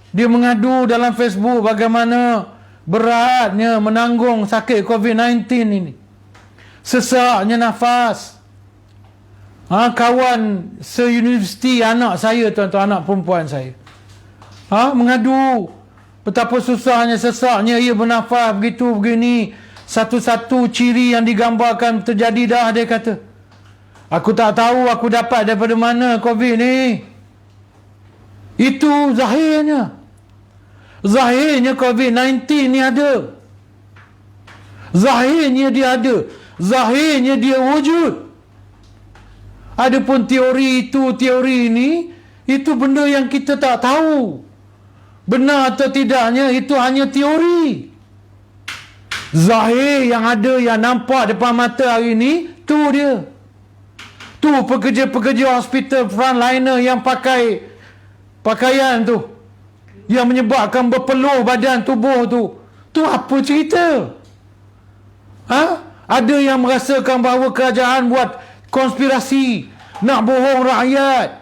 Dia mengadu dalam Facebook bagaimana beratnya menanggung sakit COVID-19 ini. Sesaknya nafas. Kawan se-universiti anak saya tuan-tuan, anak perempuan saya, mengadu betapa susahnya, sesaknya ia bernafas begitu begini. Satu-satu ciri yang digambarkan terjadi dah, dia kata. Aku tak tahu aku dapat daripada mana COVID ni. Itu zahirnya. Zahirnya COVID-19 ni ada. Zahirnya dia ada. Zahirnya dia wujud. Adapun teori itu, teori ini, itu benda yang kita tak tahu. Benar atau tidaknya, itu hanya teori. Zahir yang ada, yang nampak depan mata hari ni, tu dia. Tu pekerja-pekerja hospital frontliner yang pakai pakaian tu, yang menyebabkan berpeluh badan tubuh tu. Tu apa cerita? Ada yang merasakan bahawa kerajaan buat konspirasi, nak bohong rakyat.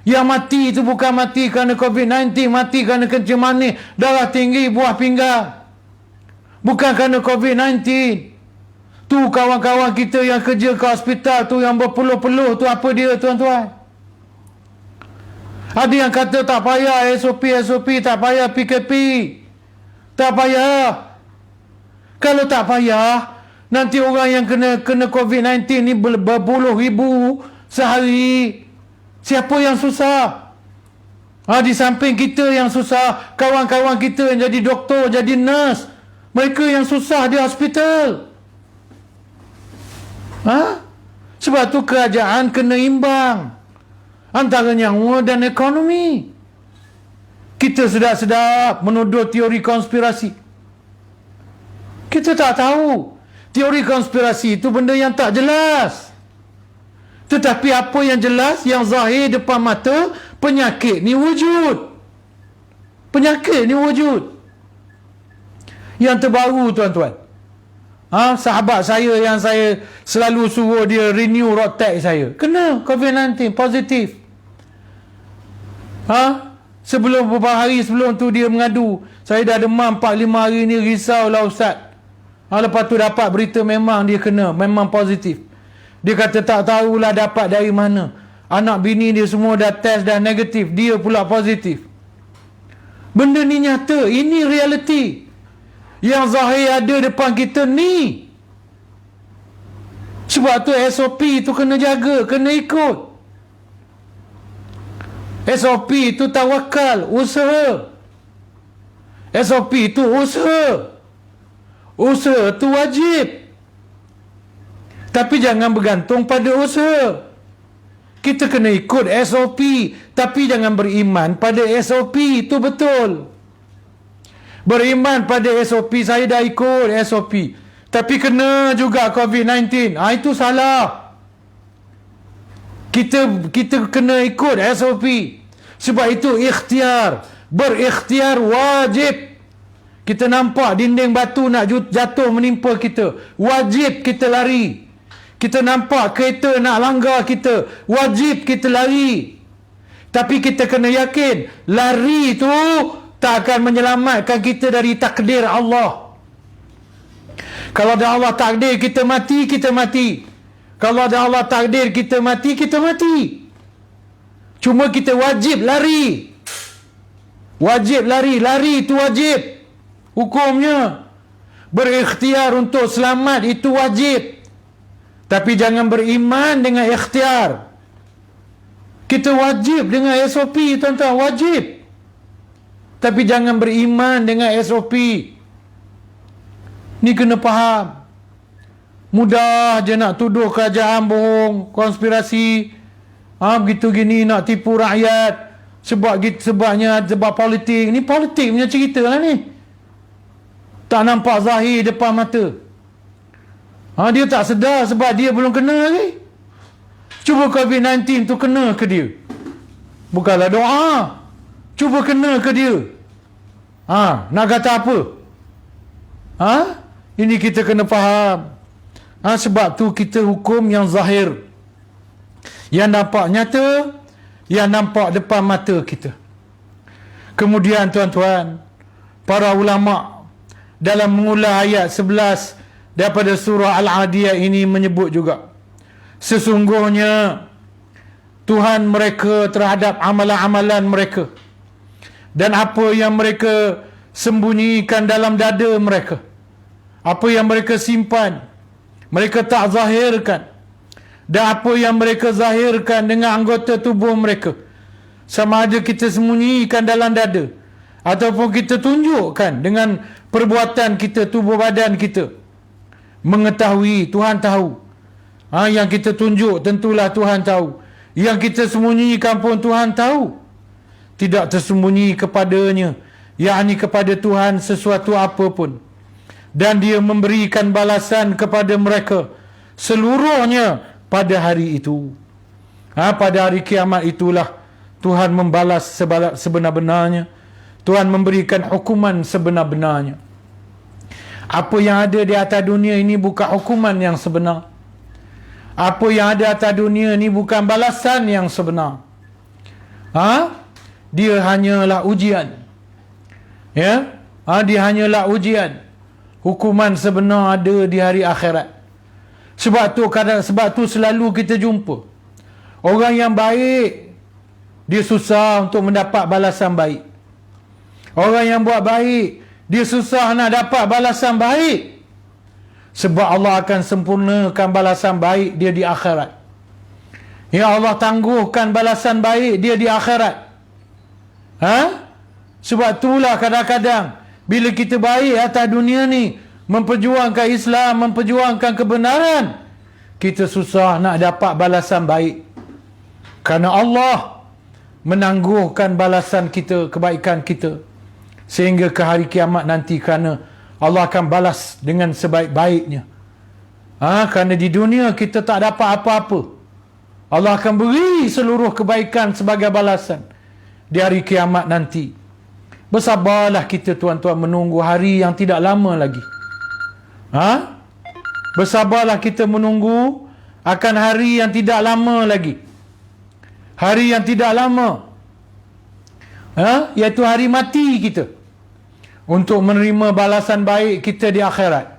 Yang mati itu bukan mati kerana COVID-19, mati kerana kencing manis, darah tinggi, buah pinggang. Bukan kerana COVID-19. Tu kawan-kawan kita yang kerja ke hospital tu, yang berpeluh-peluh tu, apa dia tuan-tuan? Ada yang kata tak payah SOP, tak payah PKP. Tak payah. Kalau tak payah, Nanti orang yang kena COVID-19 ni berpuluh ribu sehari. Siapa yang susah? Di samping kita yang susah, kawan-kawan kita yang jadi doktor, jadi nurse, mereka yang susah di hospital. Sebab tu kerajaan kena imbang antara nyawa dan ekonomi. Kita sedap-sedap menuduh teori konspirasi. Kita tak tahu teori konspirasi itu benda yang tak jelas. Tetapi apa yang jelas, yang zahir depan mata, penyakit ni wujud. Penyakit ni wujud. Yang terbaru tuan-tuan, sahabat saya yang saya selalu suruh dia renew road tax saya, kena COVID-19 positif. Sebelum beberapa hari sebelum tu dia mengadu, saya dah demam 4-5 hari ni, risaulah ustaz. Lepas tu dapat berita memang dia kena, memang positif. Dia kata tak tahulah dapat dari mana. Anak bini dia semua dah test dah negatif, dia pula positif. Benda ni nyata, ini realiti. Yang zahir ada depan kita ni. Sebab tu SOP tu kena jaga, kena ikut. SOP tu tawakal, usaha. SOP tu usaha. Usaha tu wajib. Tapi jangan bergantung pada usaha. Kita kena ikut SOP, tapi jangan beriman pada SOP. Itu betul. Beriman pada SOP, saya dah ikut SOP, tapi kena juga COVID-19. Itu salah. Kita kena ikut SOP. Sebab itu ikhtiar, berikhtiar wajib. Kita nampak dinding batu nak jatuh menimpa kita, wajib kita lari. Kita nampak kereta nak langgar kita, wajib kita lari. Tapi kita kena yakin, lari tu tak akan menyelamatkan kita dari takdir Allah. Kalau dah Allah takdir kita mati, kita mati. Kalau dah Allah takdir kita mati, kita mati. Cuma kita wajib lari. Wajib lari. Lari itu wajib. Hukumnya. Berikhtiar untuk selamat itu wajib. Tapi jangan beriman dengan ikhtiar. Kita wajib dengan SOP, tuan-tuan, wajib. Tapi jangan beriman dengan SOP. Ni kena faham. Mudah je nak tuduh kerajaan bohong, konspirasi. Begitu gini nak tipu rakyat. Sebabnya politik. Ni politik punya cerita lah ni. Tak nampak zahir depan mata. Dia tak sedar sebab dia belum kena lagi. Cuba COVID-19 tu kena ke dia. Bukanlah doa. Cuba kena ke dia. Nak kata apa? Ini kita kena faham. Sebab tu kita hukum yang zahir. Yang nampak nyata, yang nampak depan mata kita. Kemudian tuan-tuan, para ulama dalam mengulas ayat 11 daripada surah Al-Adiyah ini menyebut juga, sesungguhnya Tuhan mereka terhadap amalan-amalan mereka dan apa yang mereka sembunyikan dalam dada mereka, apa yang mereka simpan mereka tak zahirkan, dan apa yang mereka zahirkan dengan anggota tubuh mereka, sama ada kita sembunyikan dalam dada ataupun kita tunjukkan dengan perbuatan kita, tubuh badan kita. Mengetahui, Tuhan tahu. Yang kita tunjuk tentulah Tuhan tahu. Yang kita sembunyikan pun Tuhan tahu. Tidak tersembunyi kepadanya, yakni kepada Tuhan, sesuatu apa pun. Dan dia memberikan balasan kepada mereka seluruhnya pada hari itu. Pada hari kiamat itulah Tuhan membalas sebenar-benarnya. Tuhan memberikan hukuman sebenar-benarnya. Apa yang ada di atas dunia ini bukan hukuman yang sebenar. Apa yang ada di atas dunia ini bukan balasan yang sebenar. Dia hanyalah ujian. Ya? Dia hanyalah ujian. Hukuman sebenar ada di hari akhirat. Sebab tu selalu kita jumpa orang yang baik, dia susah untuk mendapat balasan baik. Orang yang buat baik, dia susah nak dapat balasan baik. Sebab Allah akan sempurnakan balasan baik dia di akhirat. Ya, Allah tangguhkan balasan baik dia di akhirat. Sebab itulah kadang-kadang bila kita baik atas dunia ni, memperjuangkan Islam, memperjuangkan kebenaran, kita susah nak dapat balasan baik. Kerana Allah menangguhkan balasan kita, kebaikan kita, sehingga ke hari kiamat nanti, kerana Allah akan balas dengan sebaik-baiknya. Kerana di dunia kita tak dapat apa-apa, Allah akan beri seluruh kebaikan sebagai balasan di hari kiamat nanti. Bersabarlah kita tuan-tuan menunggu hari yang tidak lama lagi. Bersabarlah kita menunggu akan hari yang tidak lama lagi. Hari yang tidak lama, iaitu hari mati kita, untuk menerima balasan baik kita di akhirat.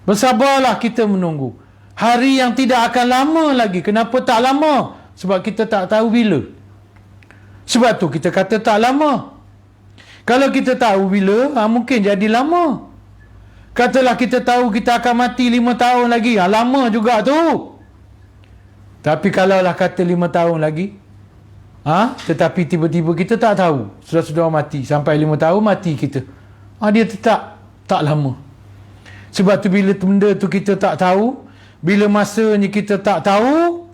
Bersabarlah kita menunggu hari yang tidak akan lama lagi. Kenapa tak lama? Sebab kita tak tahu bila. Sebab tu kita kata tak lama. Kalau kita tahu bila, mungkin jadi lama. Katalah kita tahu kita akan mati 5 tahun lagi, lama juga tu. Tapi kalaulah kata 5 tahun lagi, tetapi tiba-tiba kita tak tahu, sudah mati, sampai 5 tahun mati kita, dia tetap tak lama. Sebab tu bila benda tu kita tak tahu, bila masanya kita tak tahu,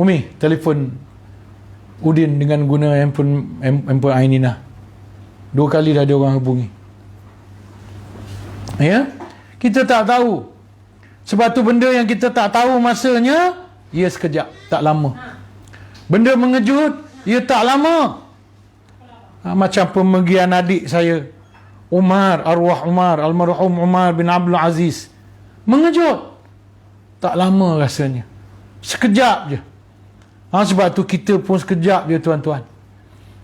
Umi telefon Udin dengan guna handphone Aininah. 2 kali dah ada orang hubungi. Kita tak tahu. Sebab tu benda yang kita tak tahu masanya, ia sekejap, tak lama. Benda mengejut, ia tak lama. Macam pemergian adik saya, Umar, arwah Umar, almarhum Umar bin Abdul Aziz. Mengejut, tak lama rasanya, sekejap je. Sebab tu kita pun sekejap je tuan-tuan.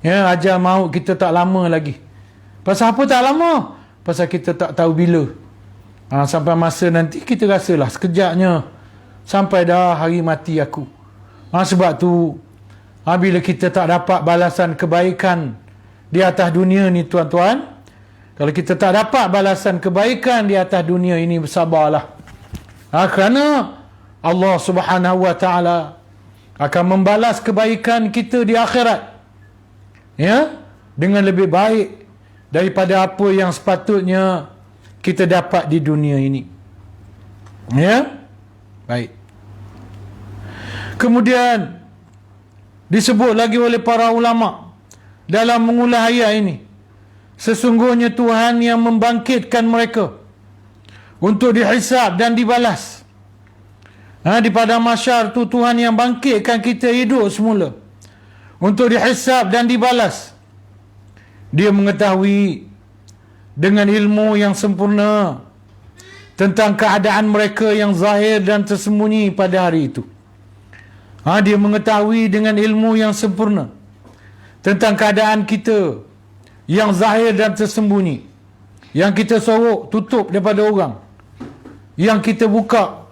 Ajal maut kita tak lama lagi. Pasal apa tak lama? Pasal kita tak tahu bila. Sampai masa nanti kita rasalah sekejapnya, sampai dah hari mati aku. Sebab tu bila kita tak dapat balasan kebaikan di atas dunia ni tuan-tuan, kalau kita tak dapat balasan kebaikan di atas dunia ini, bersabarlah. Kerana Allah Subhanahu Wa Ta'ala akan membalas kebaikan kita di akhirat, dengan lebih baik daripada apa yang sepatutnya kita dapat di dunia ini. Baik. Kemudian disebut lagi oleh para ulama dalam mengulas ayat ini, sesungguhnya Tuhan yang membangkitkan mereka untuk dihisab dan dibalas. Di padang mahsyar tu Tuhan yang bangkitkan kita hidup semula untuk dihisab dan dibalas. Dia mengetahui dengan ilmu yang sempurna tentang keadaan mereka yang zahir dan tersembunyi pada hari itu. Dia mengetahui dengan ilmu yang sempurna tentang keadaan kita yang zahir dan tersembunyi, yang kita sorok tutup daripada orang, yang kita buka.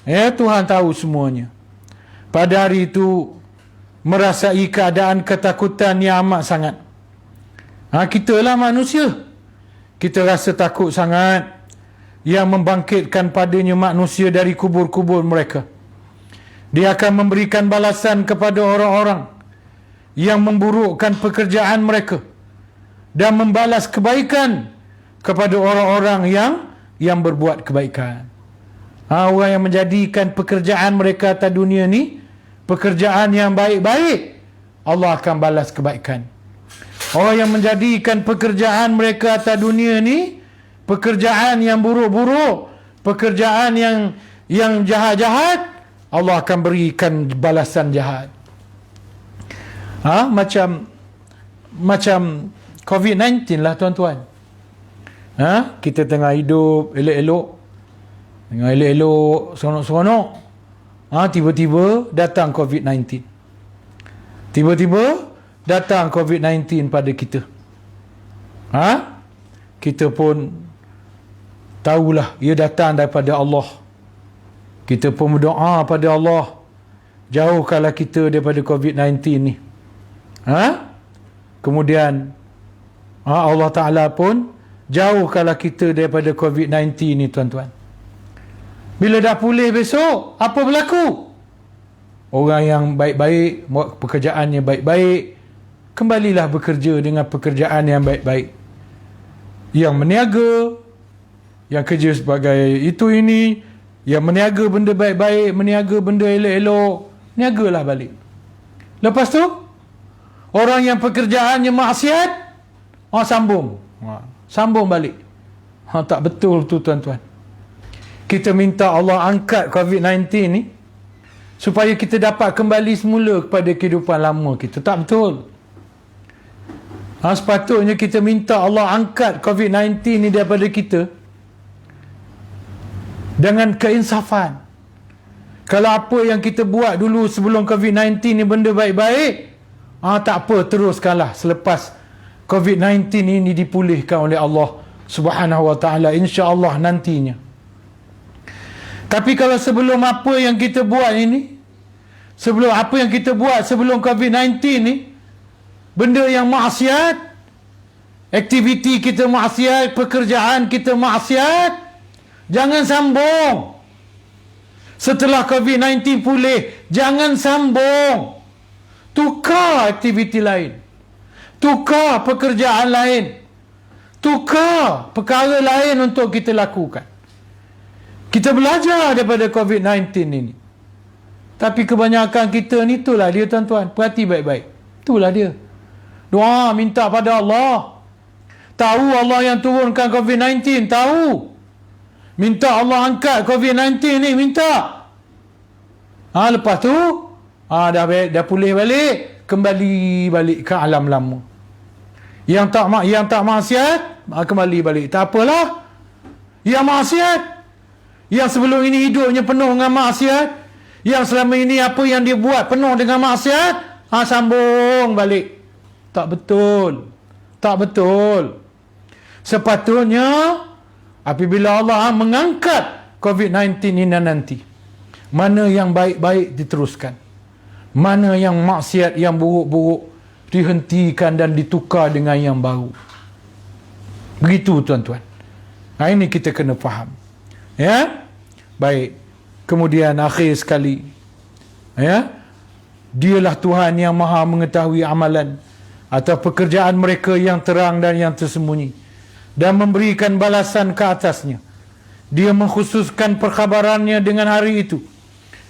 Tuhan tahu semuanya. Pada hari itu merasai keadaan ketakutan yang amat sangat. Kita lah manusia, kita rasa takut sangat. Yang membangkitkan padanya manusia dari kubur-kubur mereka. Dia akan memberikan balasan kepada orang-orang yang memburukkan pekerjaan mereka, dan membalas kebaikan kepada orang-orang yang berbuat kebaikan. Orang yang menjadikan pekerjaan mereka atas dunia ni pekerjaan yang baik-baik, Allah akan balas kebaikan. Orang yang menjadikan pekerjaan mereka atas dunia ni pekerjaan yang buruk-buruk, pekerjaan yang jahat-jahat, Allah akan berikan balasan jahat. Macam COVID-19 lah tuan-tuan. Kita tengah hidup elok-elok, seronok-seronok, tiba-tiba datang COVID-19. Tiba-tiba datang COVID-19 pada kita. Kita pun tahulah ia datang daripada Allah. Kita pun berdoa pada Allah, jauhkanlah kita daripada COVID-19 ni. Kemudian Allah Ta'ala pun jauhkanlah kita daripada COVID-19 ni tuan-tuan. Bila dah pulih besok, apa berlaku? Orang yang baik-baik, pekerjaannya baik-baik, kembalilah bekerja dengan pekerjaan yang baik-baik. Yang meniaga, yang kerja sebagai itu ini, yang meniaga benda baik-baik, meniaga benda elok-elok, niagalah balik. Lepas tu, orang yang pekerjaannya maksiat, sambung. Sambung balik. Tak betul tu tuan-tuan. Kita minta Allah angkat COVID-19 ni supaya kita dapat kembali semula kepada kehidupan lama kita. Tak betul. Sepatutnya kita minta Allah angkat COVID-19 ni daripada kita dengan keinsafan. Kalau apa yang kita buat dulu sebelum COVID-19 ni benda baik-baik, tak apa, teruskanlah selepas COVID-19 ini dipulihkan oleh Allah Subhanahu wa ta'ala, insya-Allah nantinya. Tapi kalau sebelum apa yang kita buat ini, sebelum apa yang kita buat sebelum COVID-19 ni, benda yang maksiat, aktiviti kita maksiat, pekerjaan kita maksiat, jangan sambung. Setelah COVID-19 pulih, jangan sambung. Tukar aktiviti lain, tukar pekerjaan lain, tukar perkara lain untuk kita lakukan. Kita belajar daripada COVID-19 ini. Tapi kebanyakan kita ni, itulah dia tuan-tuan. Perhati baik-baik. Itulah dia. Doa, minta pada Allah. Tahu Allah yang turunkan COVID-19. Tahu. Minta Allah angkat COVID-19 ni. Minta. Lepas tu, dah pulih balik. Kembali balik ke alam lama. Yang tak maksiat, kembali balik. Tak apalah. Yang maksiat, yang sebelum ini hidupnya penuh dengan maksiat, yang selama ini apa yang dia buat penuh dengan maksiat, sambung balik. Tak betul. Tak betul. Sepatutnya apabila Allah mengangkat COVID-19 ini nanti, mana yang baik-baik diteruskan, mana yang maksiat, yang buruk-buruk dihentikan dan ditukar dengan yang baru. Begitu tuan-tuan. Ini kita kena faham. Ya, baik. Kemudian akhir sekali, ya, Dialah Tuhan yang maha mengetahui amalan atau pekerjaan mereka yang terang dan yang tersembunyi, dan memberikan balasan ke atasnya. Dia mengkhususkan perkhabarannya dengan hari itu,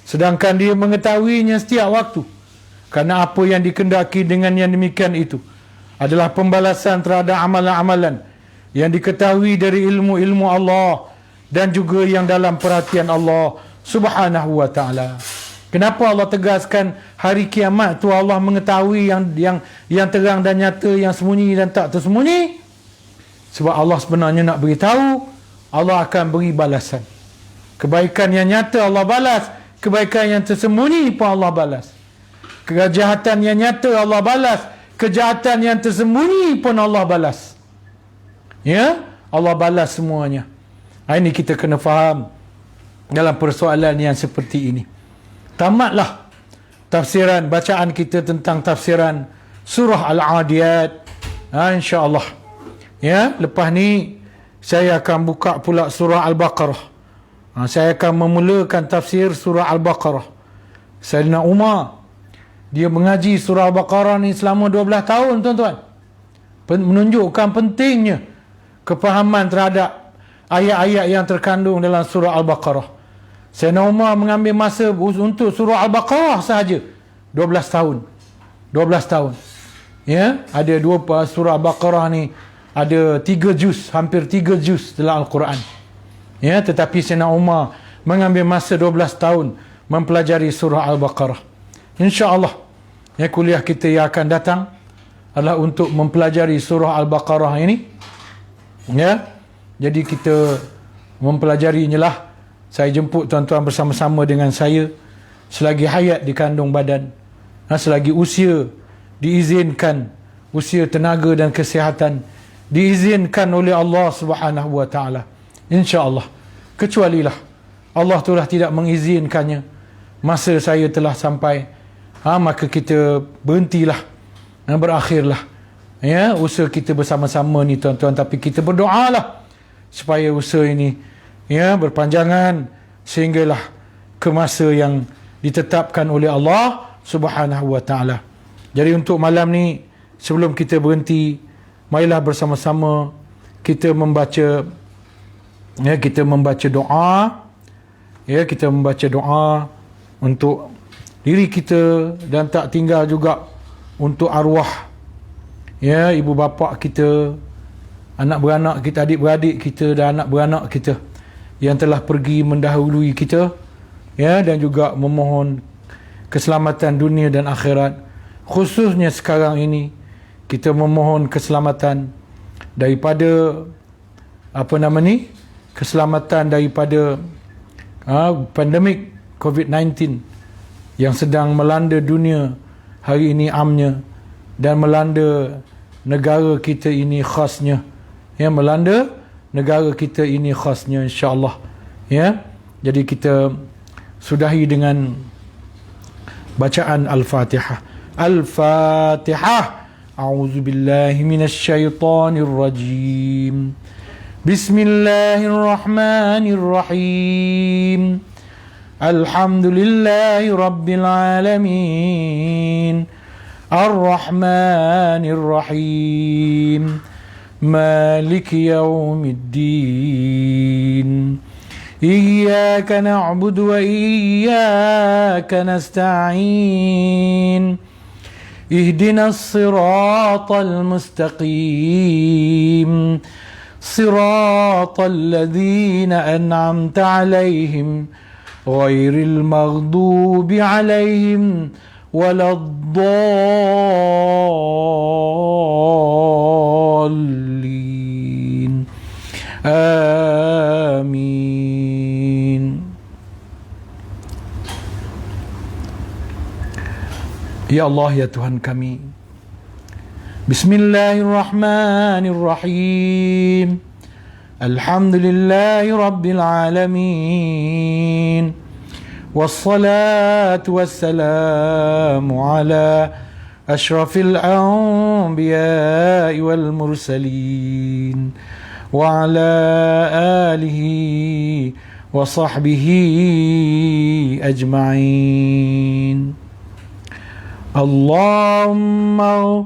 sedangkan dia mengetahuinya setiap waktu. Karena apa yang dikendaki dengan yang demikian itu adalah pembalasan terhadap amalan-amalan yang diketahui dari ilmu-ilmu Allah dan juga yang dalam perhatian Allah Subhanahu wa ta'ala. Kenapa Allah tegaskan hari kiamat tu Allah mengetahui yang terang dan nyata, yang sembunyi dan tak tersembunyi? Sebab Allah sebenarnya nak beritahu, Allah akan beri balasan. Kebaikan yang nyata Allah balas, kebaikan yang tersembunyi pun Allah balas. Kejahatan yang nyata Allah balas, kejahatan yang tersembunyi pun Allah balas. Ya, Allah balas semuanya. Ini kita kena faham dalam persoalan yang seperti ini. Tamatlah tafsiran, bacaan kita tentang tafsiran surah Al-Adiyat. InsyaAllah. Ya, lepas ni saya akan buka pula surah Al-Baqarah. Saya akan memulakan tafsir surah Al-Baqarah. Sayyidina Umar, dia mengaji surah Al-Baqarah ni selama 12 tahun tuan-tuan. Menunjukkan pentingnya kefahaman terhadap ayat-ayat yang terkandung dalam surah Al-Baqarah. Sayyidina Umar mengambil masa untuk surah Al-Baqarah sahaja 12 tahun. 12 tahun. Ya, ada surah Al-Baqarah ni ada 3 juz, hampir 3 juz dalam Al-Quran. Ya, tetapi Sayyidina Umar mengambil masa 12 tahun mempelajari surah Al-Baqarah. InsyaAllah, ya, kuliah kita yang akan datang adalah untuk mempelajari surah Al-Baqarah ini. Ya, jadi kita mempelajarinya lah. Saya jemput tuan-tuan bersama-sama dengan saya selagi hayat di kandung badan, selagi usia diizinkan, usia tenaga dan kesihatan diizinkan oleh Allah Subhanahu wa ta'ala, insya-Allah. Kecualilah Allah telah tidak mengizinkannya, masa saya telah sampai, maka kita berhentilah dan berakhirlah Ya, usaha kita bersama-sama ni tuan-tuan, tapi kita berdoalah supaya usaha ini ya berpanjangan sehinggalah ke masa yang ditetapkan oleh Allah Subhanahu wa taala. Jadi untuk malam ni, sebelum kita berhenti, marilah bersama-sama kita membaca doa. Ya, kita membaca doa untuk diri kita dan tak tinggal juga untuk arwah ya ibu bapa kita, anak beranak kita, adik beradik kita dan anak beranak kita yang telah pergi mendahului kita ya, dan juga memohon keselamatan dunia dan akhirat. Khususnya sekarang ini kita memohon keselamatan daripada keselamatan daripada pandemik COVID-19 yang sedang melanda dunia hari ini amnya, dan melanda negara kita ini khasnya ya, melanda negara kita ini khasnya, insya-Allah ya. Jadi kita sudahi dengan bacaan Al-Fatihah. Al-Fatihah. A'udzubillahi minasyaitonir rajim. Bismillahirrahmanirrahim. Alhamdulillahi rabbil alamin. Ar-Rahmanir Rahim. Maliki yaumiddin. Iyyaka na'budu wa iyyaka nasta'in. Ihdinas siratal mustaqim. Siratal ladzina an'amta 'alaihim ghairil maghdubi 'alaihim waladdallin. Amin. Ya Allah, ya Tuhan kami, Bismillahirrahmanirrahim. Alhamdulillahi rabbil alamin. Wassalatu wassalamu ala ashrafil anbiya'i wal mursalin wa ala alihi wa sahbihi ajma'in. Allahumma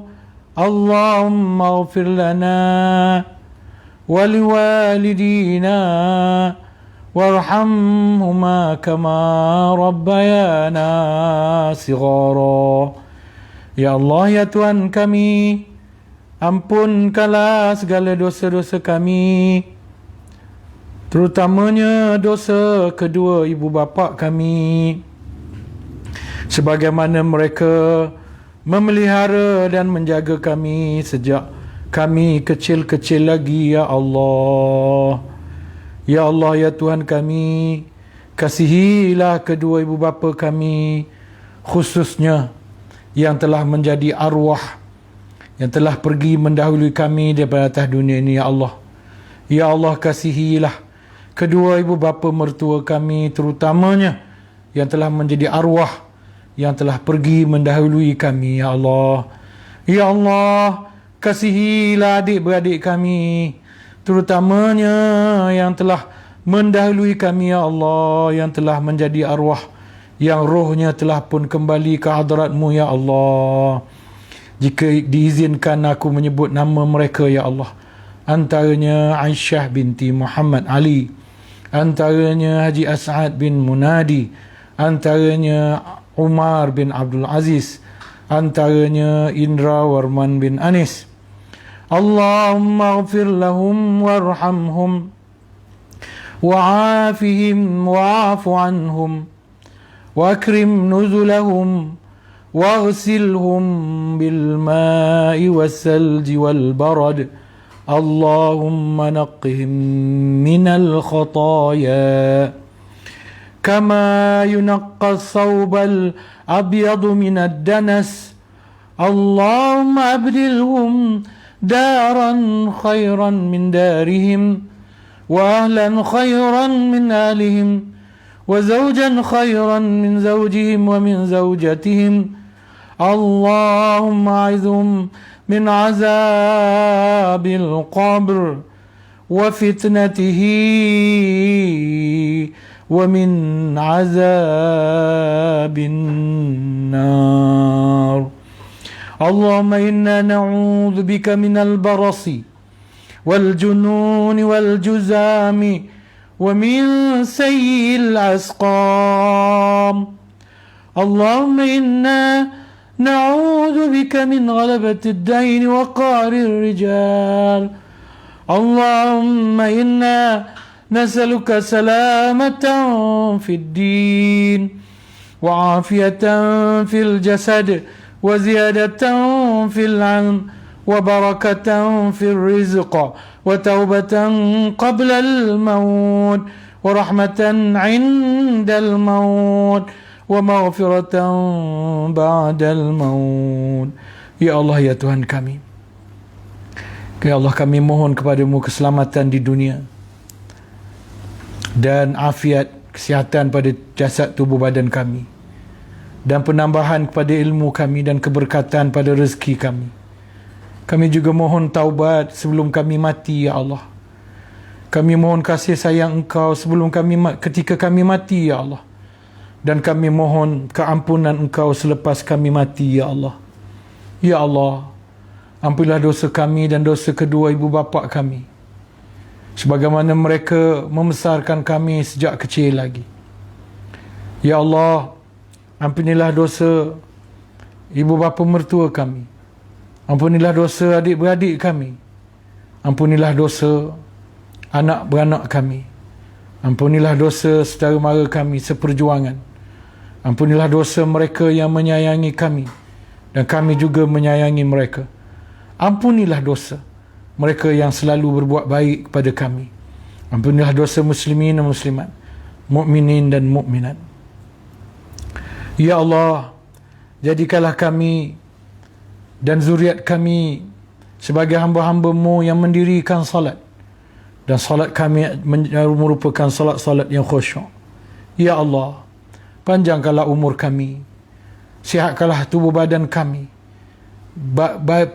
ighfir lana wa liwalidina warhamhuma kama rabbayana sighara. Ya Allah, ya Tuhan kami, ampunkanlah segala dosa-dosa kami, terutamanya dosa kedua ibu bapa kami, sebagaimana mereka memelihara dan menjaga kami sejak kami kecil-kecil lagi, ya Allah. Ya Allah, ya Tuhan kami, kasihilah kedua ibu bapa kami, khususnya yang telah menjadi arwah, yang telah pergi mendahului kami daripada atas dunia ini, ya Allah. Ya Allah, kasihilah kedua ibu bapa mertua kami, terutamanya yang telah menjadi arwah, yang telah pergi mendahului kami, ya Allah. Ya Allah, kasihilah adik-beradik kami, terutamanya yang telah mendahului kami, ya Allah, yang telah menjadi arwah, yang rohnya telah pun kembali ke hadrat-Mu, ya Allah. Jika diizinkan aku menyebut nama mereka, ya Allah, antaranya Aisyah binti Muhammad Ali, antaranya Haji As'ad bin Munadi, antaranya Umar bin Abdul Aziz, antaranya Indra Warman bin Anis. Allahumma ighfir lahum warhamhum wa'afihim wa'afu anhum wa akrim nuzulahum waghsilhum bil ma'i was-salji wal barad. Allahumma naqqihim minal khataaya kama yunaqqa as-sawbal abyadu minad danas. Allahumma abdilhum daran khairan min darihim wa ahlan khairan min ahlihim wa zawjan khairan min zawjihim wa min zawjatihim. Allahumma a'idhum من عذاب القبر وفتنته ومن عذاب النار. اللهم إنا نعوذ بك من البرص والجنون والجذام ومن سيء الأسقام. اللهم إنا نعوذ بك من غلبة الدين وقهر الرجال. اللهم إنا نسألك سلامة في الدين وعافية في الجسد وزيادة في العلم وبركة في الرزق وتوبة قبل الموت ورحمة عند الموت ومغفرة بعد الموت. Ya Allah, ya Tuhan kami, ya Allah, kami mohon kepadamu keselamatan di dunia dan afiat kesihatan pada jasad tubuh badan kami, dan penambahan kepada ilmu kami dan keberkatan pada rezeki kami. Kami juga mohon taubat sebelum kami mati, ya Allah. Kami mohon kasih sayang Engkau sebelum ketika kami mati, ya Allah. Dan kami mohon keampunan Engkau selepas kami mati, ya Allah. Ya Allah, ampunilah dosa kami dan dosa kedua ibu bapa kami, sebagaimana mereka membesarkan kami sejak kecil lagi. Ya Allah, ampunilah dosa ibu bapa mertua kami. Ampunilah dosa adik-beradik kami. Ampunilah dosa anak beranak kami. Ampunilah dosa saudara mara kami seperjuangan. Ampunilah dosa mereka yang menyayangi kami dan kami juga menyayangi mereka. Ampunilah dosa mereka yang selalu berbuat baik kepada kami. Ampunilah dosa muslimin dan muslimat, mukminin dan mukminat. Ya Allah, jadikanlah kami dan zuriat kami sebagai hamba-hamba-Mu yang mendirikan salat, dan salat kami merupakan salat-salat yang khusyuk. Ya Allah, panjangkanlah umur kami, sihatkanlah tubuh badan kami,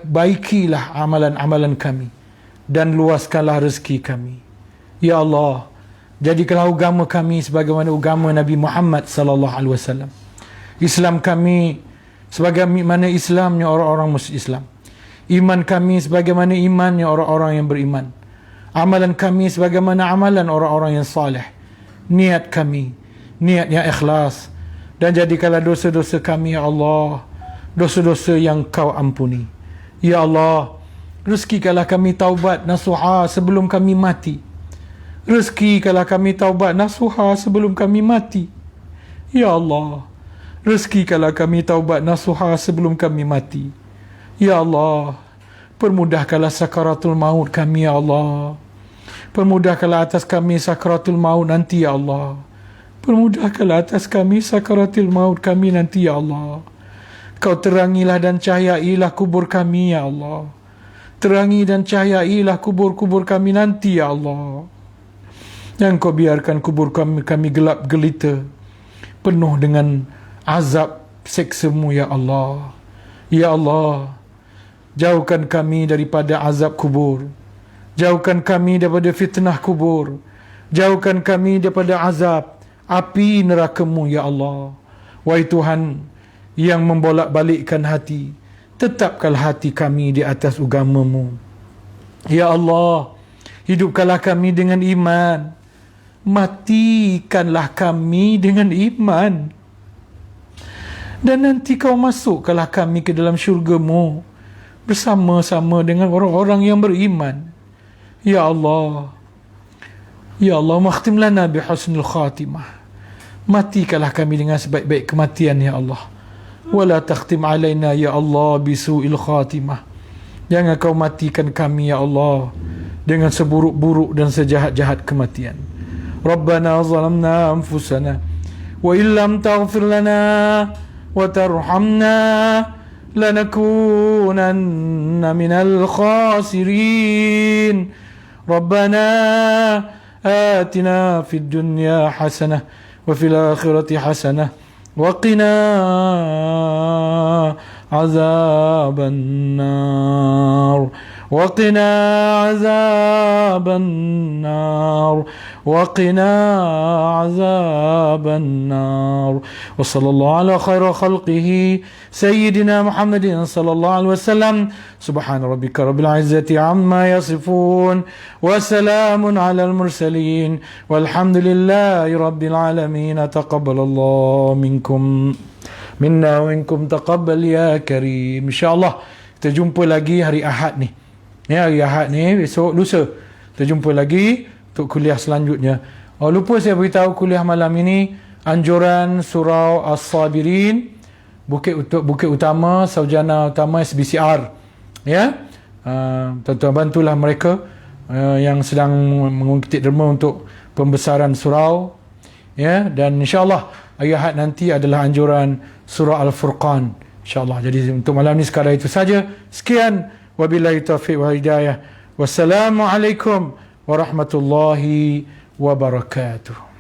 baikilah amalan-amalan kami, dan luaskanlah rezeki kami. Ya Allah, jadikanlah agama kami sebagaimana agama Nabi Muhammad sallallahu alaihi wasallam. Islam kami sebagaimana Islamnya orang-orang Islam. Iman kami sebagaimana imannya orang-orang yang beriman. Amalan kami sebagaimana amalan orang-orang yang saleh. Niat kami, niat yang ikhlas. Dan jadikanlah dosa-dosa kami, ya Allah, dosa-dosa yang Kau ampuni. Ya Allah, rezekikanlah kami taubat nasuha sebelum kami mati. Rezekikanlah kami taubat nasuha sebelum kami mati. Ya Allah, rezekikanlah kami taubat nasuha sebelum kami mati. Ya Allah, permudahkanlah sakaratul maut kami, ya Allah. Permudahkanlah atas kami sakaratul maut nanti, ya Allah. Permudahkanlah atas kami sakaratul maut kami nanti, ya Allah. Kau terangilah dan cahayailah kubur kami, ya Allah. Terangi dan cahayailah kubur-kubur kami nanti, ya Allah. Jangan Kau biarkan kubur kami gelap gelita, penuh dengan azab seksa-Mu, ya Allah. Ya Allah, jauhkan kami daripada azab kubur. Jauhkan kami daripada fitnah kubur. Jauhkan kami daripada azab api neraka-Mu, ya Allah. Wahai Tuhan yang membolak-balikkan hati, tetapkanlah hati kami di atas agama-Mu. Ya Allah, hidupkanlah kami dengan iman, matikanlah kami dengan iman, dan nanti Kau masukkanlah kami ke dalam syurga-Mu bersama-sama dengan orang-orang yang beriman. Ya Allah, ya Allah, makhtim lana bi husnul khatimah. Matikanlah kami dengan sebaik-baik kematian, ya Allah. Wala takhtim alaina, ya Allah, bi su'il khatimah. Jangan Kau matikan kami, ya Allah, dengan seburuk-buruk dan sejahat-jahat kematian. Rabbana zalamna anfusana wa illam taghfir lana wa tarhamna lanakunanna minal khasirin. ربنا آتنا في الدنيا حسنة وفي الآخرة حسنة وقنا عذاب النار وقنا عذاب النار وقنا عذاب النار وصلى الله على خير خلقه سيدنا محمد صلى الله عليه وسلم سبحان ربك رب العزة عما يصفون وسلام على المرسلين والحمد لله رب العالمين تقبل الله منكم منا ومنكم تقبل يا كريم. InsyaAllah kita jumpa lagi hari Ahad ni. Ya, hari Ahad ni, besok, lusa kita jumpa lagi untuk kuliah selanjutnya. Lupa saya beritahu kuliah malam ini anjuran surau As-Sabirin, Bukit Utama, Sarjana Utama SBCR. Ya, tuan-tuan bantulah mereka yang sedang mengungkit derma untuk pembesaran surau. Ya, dan insyaAllah hari Ahad nanti adalah anjuran surah Al-Furqan, insyaAllah. Jadi untuk malam ni sekadar itu saja. Sekian, wabillahi taufiq wa hidayah. Wassalamualaikum warahmatullahi wabarakatuh.